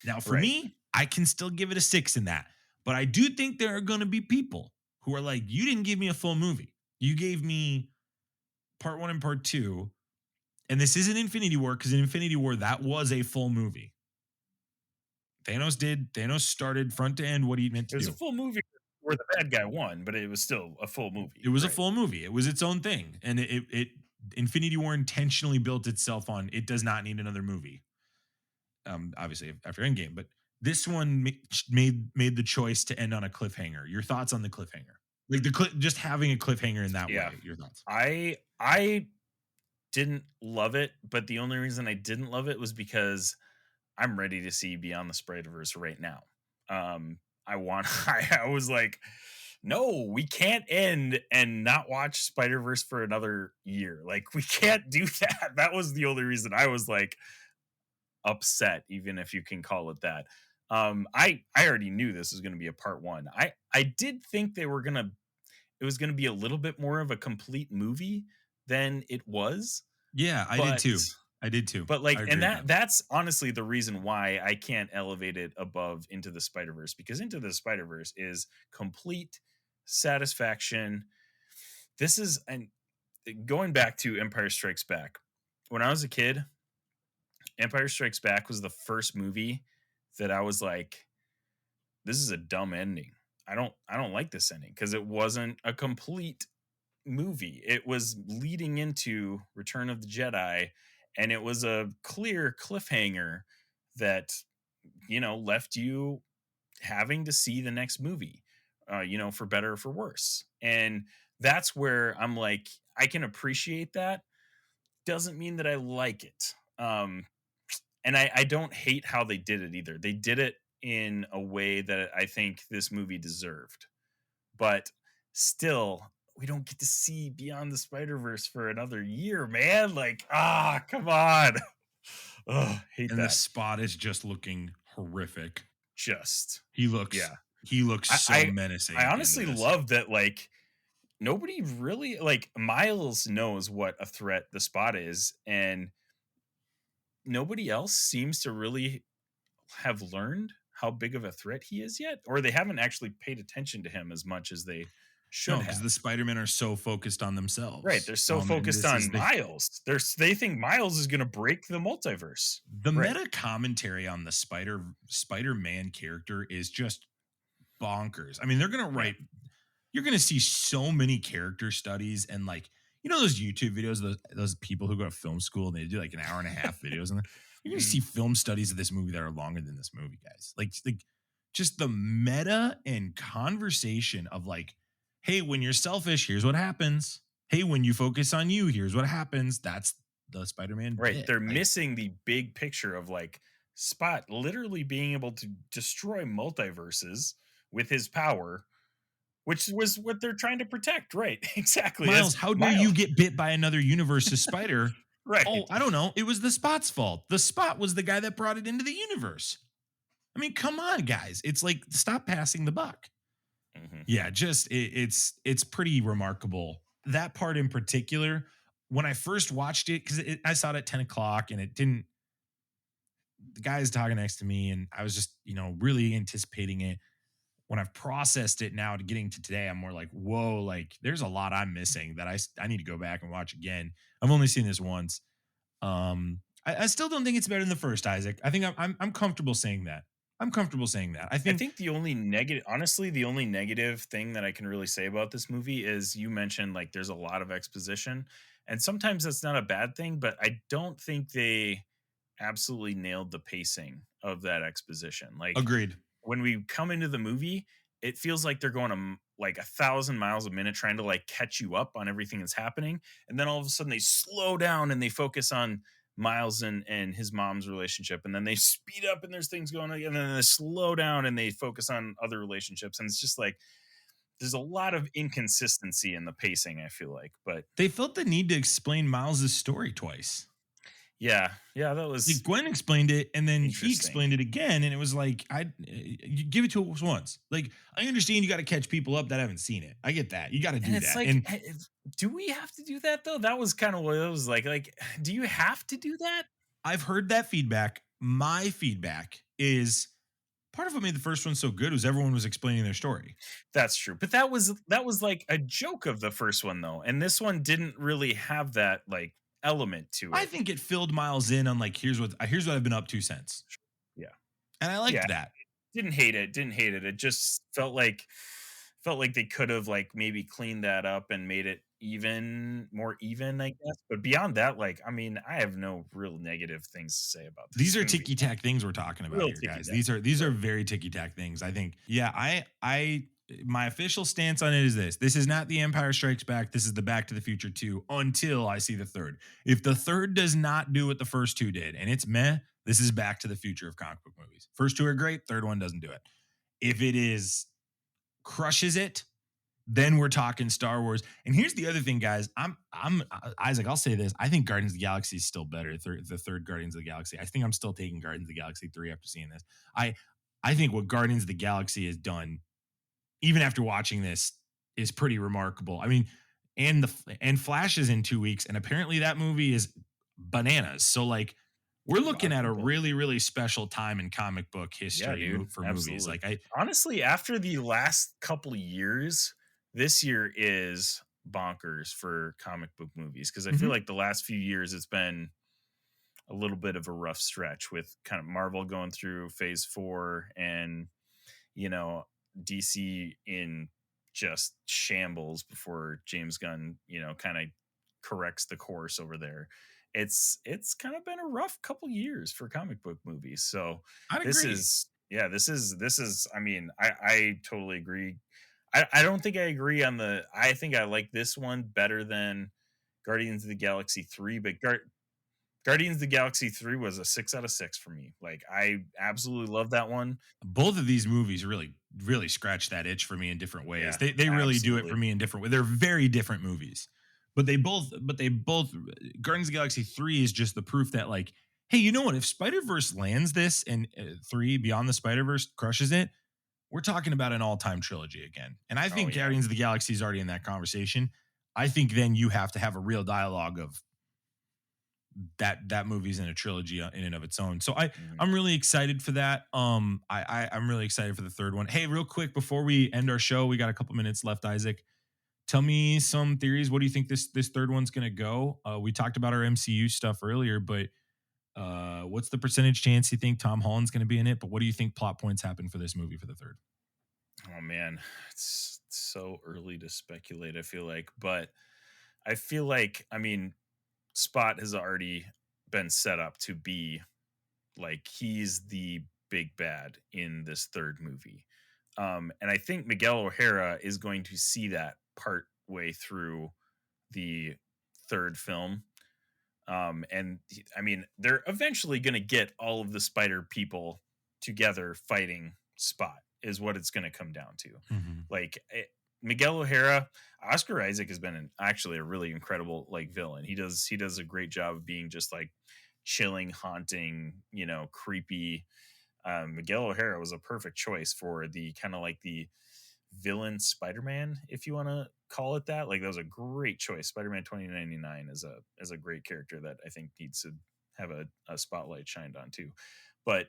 Now, for Right. me, I can still give it a 6 in that. But I do think there are going to be people who are like, you didn't give me a full movie. You gave me part 1 and part 2. And this isn't Infinity War, because in Infinity War, that was a full movie. Thanos started front to end what he meant to It was do. a full movie where the bad guy won, but it was still a full movie. It was a Right. full movie. It was its own thing. And it Infinity War intentionally built itself on it does not need another movie. Obviously after Endgame, but this one made the choice to end on a cliffhanger. Your thoughts on the cliffhanger? Like just having a cliffhanger in that Yeah. way. Your thoughts? I didn't love it, but the only reason I didn't love it was because I'm ready to see Beyond the Spider-Verse right now. I was like, no, we can't end and not watch Spider-Verse for another year. Like, we can't do that. That was the only reason I was like upset, even if you can call it that. I already knew this was going to be a part 1. I did think it was going to be a little bit more of a complete movie than it was. Yeah, I did too. But like, I and agree with that's honestly the reason why I can't elevate it above Into the Spider-Verse, because Into the Spider-Verse is complete satisfaction. This is, and going back to Empire Strikes Back, when I was a kid, Empire Strikes Back was the first movie that I was like, this is a dumb ending. I don't like this ending, because it wasn't a complete movie. It was leading into Return of the Jedi, and it was a clear cliffhanger that left you having to see the next movie, for better or for worse. And that's where I'm like, I can appreciate that. Doesn't mean that I like it. And I don't hate how they did it either. They did it in a way that I think this movie deserved. But still, we don't get to see Beyond the Spider-Verse for another year, man. Like, come on. Oh, hate And that. the Spot is just looking horrific. Just He looks so menacing. I at the end of honestly this. love that, like, nobody really, like, Miles knows what a threat the Spot is, and nobody else seems to really have learned how big of a threat he is yet, or they haven't actually paid attention to him as much as they should No, have. because the Spider-Men are so focused on themselves. Right, they're so and focused this is on Miles. They think Miles is going to break the multiverse. the Right. meta commentary on the Spider-Man character is just bonkers. I mean, they're gonna write. You're gonna see so many character studies and, like, those YouTube videos, those people who go to film school and they do like an hour and a half videos, and you're gonna see film studies of this movie that are longer than this movie, guys. Like just the meta and conversation of, like, hey, when you're selfish, here's what happens. Hey, when you focus on you, here's what happens. That's the Spider-Man Right. bit. They're Like, missing the big picture of, like, Spot literally being able to destroy multiverses with his power, which was what they're trying to protect. Right. Exactly. Miles, how dare you get bit by another universe's spider? Right. Oh, I don't know. It was the Spot's fault. The Spot was the guy that brought it into the universe. I mean, come on, guys. It's like, stop passing the buck. Yeah, just it's pretty remarkable. That part in particular, when I first watched it, because I saw it at 10 o'clock and it didn't, the guy's talking next to me, and I was just, really anticipating it. When I've processed it now to getting to today, I'm more like, whoa, like, there's a lot I'm missing that I need to go back and watch again. I've only seen this once. I still don't think it's better than the first, Isaac. I think I'm comfortable saying that. I'm comfortable saying that. I I think think the only negative thing that I can really say about this movie is, you mentioned, like, there's a lot of exposition, and sometimes that's not a bad thing, but I don't think they absolutely nailed the pacing of that exposition. Like, agreed. when we come into the movie, it feels like they're going like 1,000 miles a minute, trying to, like, catch you up on everything that's happening. And then all of a sudden they slow down and they focus on Miles and his mom's relationship. And then they speed up and there's things going on. And then they slow down and they focus on other relationships. And it's just like, there's a lot of inconsistency in the pacing, I feel like. But They felt the need to explain Miles's story twice. Yeah, that Like was Gwen explained it, and then he interesting. explained it again, and it was like, you give it to us once. Like, I understand you got to catch people up that haven't seen it. I get that. You got to And do it's that. like, And do we have to do that though? That was kind of what it was like. Like, do you have to do that? I've heard that feedback. My feedback is part of what made the first one so good was everyone was explaining their story. That's true. But that was like a joke of the first one though. And this one didn't really have that like element to I it. think it filled Miles in on like, here's what I've been up to since, Yeah. and I Yeah. liked that. Didn't hate it. Didn't hate it. It just felt like they could have like maybe cleaned that up and made it more even, I guess. But beyond that, like, I mean, I have no real negative things to say about These this are movie. ticky tack things we're talking about Real here, ticky guys. tack. These are Right. very ticky tack things. I think, yeah, I my official stance on it is this. This is not the Empire Strikes Back. This is the Back to the Future 2 until I see the third. If the third does not do what the first two did and it's meh, this is Back to the Future of comic book movies. First two are great, third one doesn't do it. If it is crushes it, then we're talking Star Wars. And here's the other thing, guys. I'm Isaac. I'll say this. I think Guardians of the Galaxy is still better. The third Guardians of the Galaxy. I think I'm still taking Guardians of the Galaxy 3 after seeing this. I I think what Guardians of the Galaxy has done, even after watching this, is pretty remarkable. I mean, and Flash is in 2 weeks, and apparently that movie is bananas. So like, we're A lot looking of at a people. really really special time in comic book Yeah, history dude. for movies. Absolutely. Like I Honestly, after the last couple years, this year is bonkers for comic book movies because I feel Mhm. like the last few years it's been a little bit of a rough stretch with kind of Marvel going through phase 4 and you know, DC in just shambles before James Gunn, kind of corrects the course over there. It's kind of been a rough couple years for comic book movies. So I'd this agree. is yeah, this is I mean, I totally agree. I don't think I agree on I think I like this one better than Guardians of the Galaxy 3, but Guardians of the Galaxy 3 was a 6 out of 6 for me. Like I absolutely love that one. Both of these movies really scratch that itch for me in different ways. Yeah, They really do it absolutely. for me in different ways. They're very different movies. But they both Guardians of the Galaxy 3 is just the proof that like, hey, you know what? If Spider-Verse lands this and 3 Beyond the Spider-Verse crushes it, we're talking about an all-time trilogy again. And I Oh think yeah. Guardians of the Galaxy is already in that conversation. I think then you have to have a real dialogue of that movie's in a trilogy in and of its own. So Mhm. I'm really excited for that. I'm really excited for the third one. Hey, real quick before we end our show, we got a couple minutes left. Isaac, tell me some theories. What do you think this third one's gonna go? We talked about our MCU stuff earlier, but what's the percentage chance you think Tom Holland's gonna be in it? But what do you think plot points happen for this movie for the third? Oh man, it's so early to speculate, I feel like, but I feel like I mean, Spot has already been set up to be like he's the big bad in this third movie. And I think Miguel O'Hara is going to see that part way through the third film. I mean, they're eventually going to get all of the spider people together fighting Spot, is what it's going to come down to. Mhm. Like Miguel O'Hara, Oscar Isaac has been actually a really incredible like villain. He does a great job of being just like chilling, haunting, creepy. Miguel O'Hara was a perfect choice for the kind of like the villain Spider-Man, if you want to call it that. Like that was a great choice. Spider-Man 2099 is a great character that I think needs to have a spotlight shined on too. But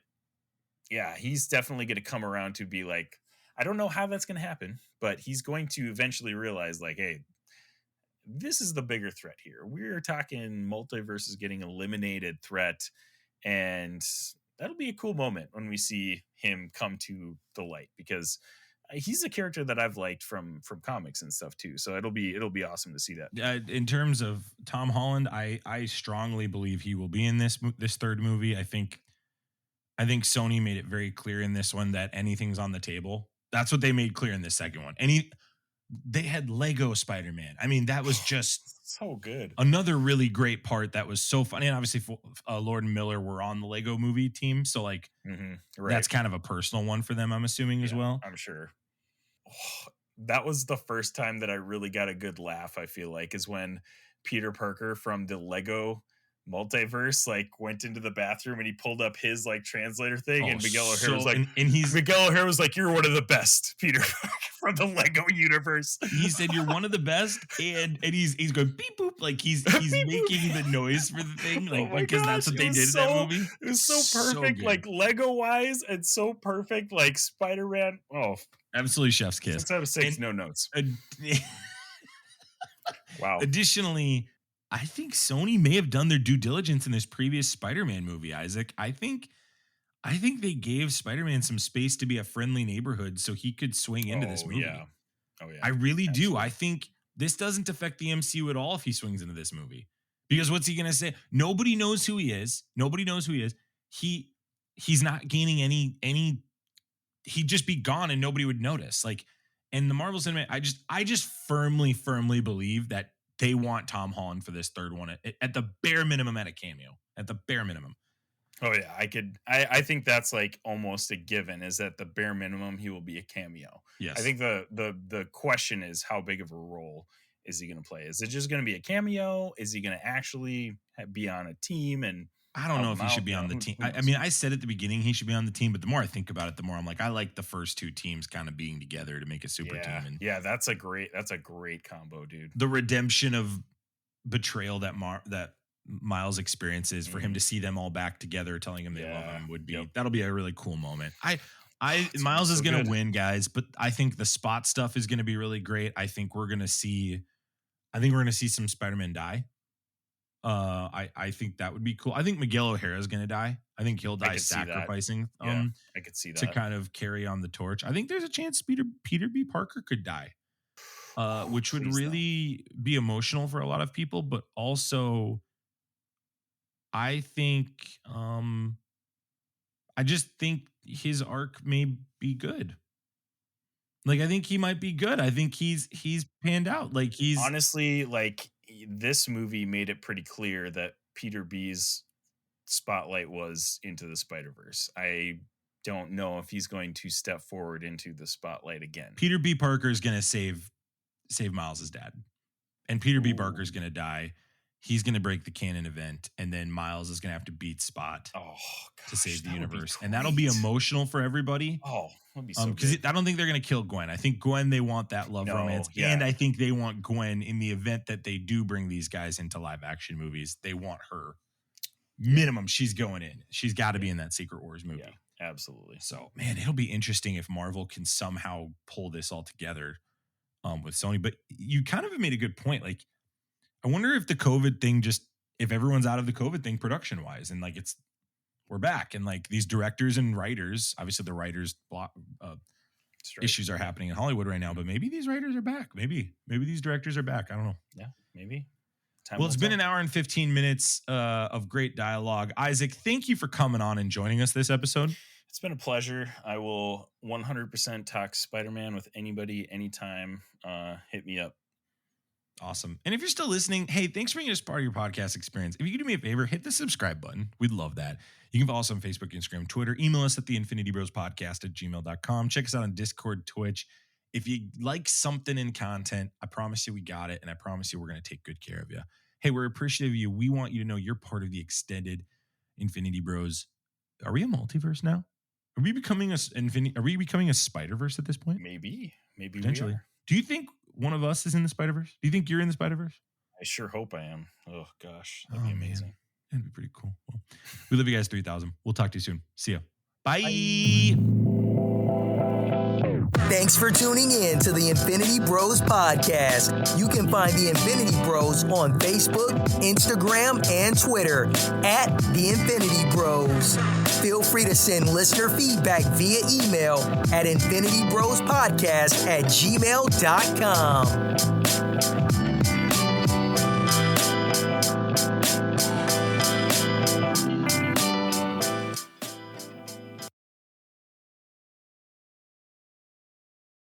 yeah, he's definitely going to come around to be like, I don't know how that's going to happen, but he's going to eventually realize like, hey, this is the bigger threat here. We're talking multiverses getting eliminated threat, and that'll be a cool moment when we see him come to the light because he's a character that I've liked from comics and stuff too. So it'll be awesome to see that. In terms of Tom Holland, I strongly believe he will be in this third movie. I think Sony made it very clear in this one that anything's on the table. That's what they made clear in this second one. They had Lego Spider-Man. I mean, that was just So good. another really great part that was so funny. And obviously, Lord and Miller were on the Lego movie team. So, like, Right. that's kind of a personal one for them, I'm assuming, as Yeah, well. I'm sure. That was the first time that I really got a good laugh, I feel like, is when Peter Parker from the Lego multiverse like went into the bathroom and he pulled up his like translator thing, and Miguel O'Hara was like, and Miguel O'Hara was like, "You're one of the best, Peter from the Lego universe." he said you're one of the best, and he's going beep boop, like he's making the noise for the thing, like because that's what they did in that movie. It was so perfect, like Lego wise, and so perfect, like Spider-Man. Oh, absolutely chef's kiss. 6 out of 6, no notes. Wow. Additionally, I think Sony may have done their due diligence in this previous Spider-Man movie, Isaac. I think they gave Spider-Man some space to be a friendly neighborhood so he could swing into this movie. Yeah. Oh yeah. I really do. I think this doesn't affect the MCU at all if he swings into this movie. Because what's he going to say? Nobody knows who he is. He's not gaining any he'd just be gone and nobody would notice. Like, and the Marvel Cinematic, I just firmly believe that they want Tom Holland for this third one at the bare minimum at a cameo. At the bare minimum. Oh yeah, I think that's like almost a given, is that the bare minimum he will be a cameo. Yes. I think the question is, how big of a role is he going to play? Is it just going to be a cameo? Is he going to actually be on a team? And I don't know if he should be on the team. I mean, I said at the beginning he should be on the team, but the more I think about it, the more I'm like, I like the first two teams kind of being together to make a super team. And yeah, that's a great combo, dude. The redemption of betrayal that Miles experiences, for him to see them all back together, telling him they love him, would be that'll be a really cool moment. Miles is going to win, guys, but I think the spot stuff is going to be really great. I think we're going to see some Spider-Man die. I think that would be cool. I think Miguel O'Hara is going to die. I think he'll die sacrificing I could see that to kind of carry on the torch. I think there's a chance Peter B. Parker could die, which would really be emotional for a lot of people. But also, I think, I just think his arc may be good. Like, I think he might be good. I think he's panned out. Like, he's honestly, like, this movie made it pretty clear that Peter B's spotlight was Into the Spider-Verse. I don't know if he's going to step forward into the spotlight again. Peter B. Parker is going to save Miles' dad, and Peter B. Parker is going to die. He's going to break the canon event, and then Miles is going to have to beat Spot to save the universe, and that'll be emotional for everybody. Oh, that'd be so because I don't think they're going to kill Gwen. I think Gwen, they want that love romance, and I think they want Gwen in the event that they do bring these guys into live action movies. They want her minimum. She's going in. She's got to be in that Secret Wars movie. Yeah, absolutely. So, man, it'll be interesting if Marvel can somehow pull this all together with Sony. But you kind of made a good point. Like, I wonder if the COVID thing if everyone's out of the COVID thing production wise, and like we're back, and like these directors and writers, obviously the writers issues are happening in Hollywood right now, but maybe these writers are back. Maybe these directors are back. I don't know. Yeah, maybe. It's been an hour and 15 minutes of great dialogue. Isaac, thank you for coming on and joining us this episode. It's been a pleasure. I will 100% talk Spider-Man with anybody, anytime. Hit me up. Awesome. And if you're still listening, hey, thanks for being a part of your podcast experience. If you could do me a favor, hit the subscribe button. We'd love that. You can follow us on Facebook, Instagram, Twitter. Email us at theinfinitybrospodcast@gmail.com. Check us out on Discord, Twitch. If you like something in content, I promise you we got it. And I promise you we're going to take good care of you. Hey, we're appreciative of you. We want you to know you're part of the extended Infinity Bros. Are we a multiverse now? Are we becoming a Spider-Verse at this point? Maybe Potentially. we are. Do you think one of us is in the Spider-Verse? Do you think you're in the Spider-Verse? I sure hope I am. Oh gosh, that'd be amazing. Man. That'd be pretty cool. Well, we love you guys 3,000. We'll talk to you soon. See ya. Bye. Thanks for tuning in to the Infinity Bros podcast. You can find the Infinity Bros on Facebook, Instagram, and Twitter at the Infinity Bros. Feel free to send listener feedback via email at infinitybrospodcast@gmail.com.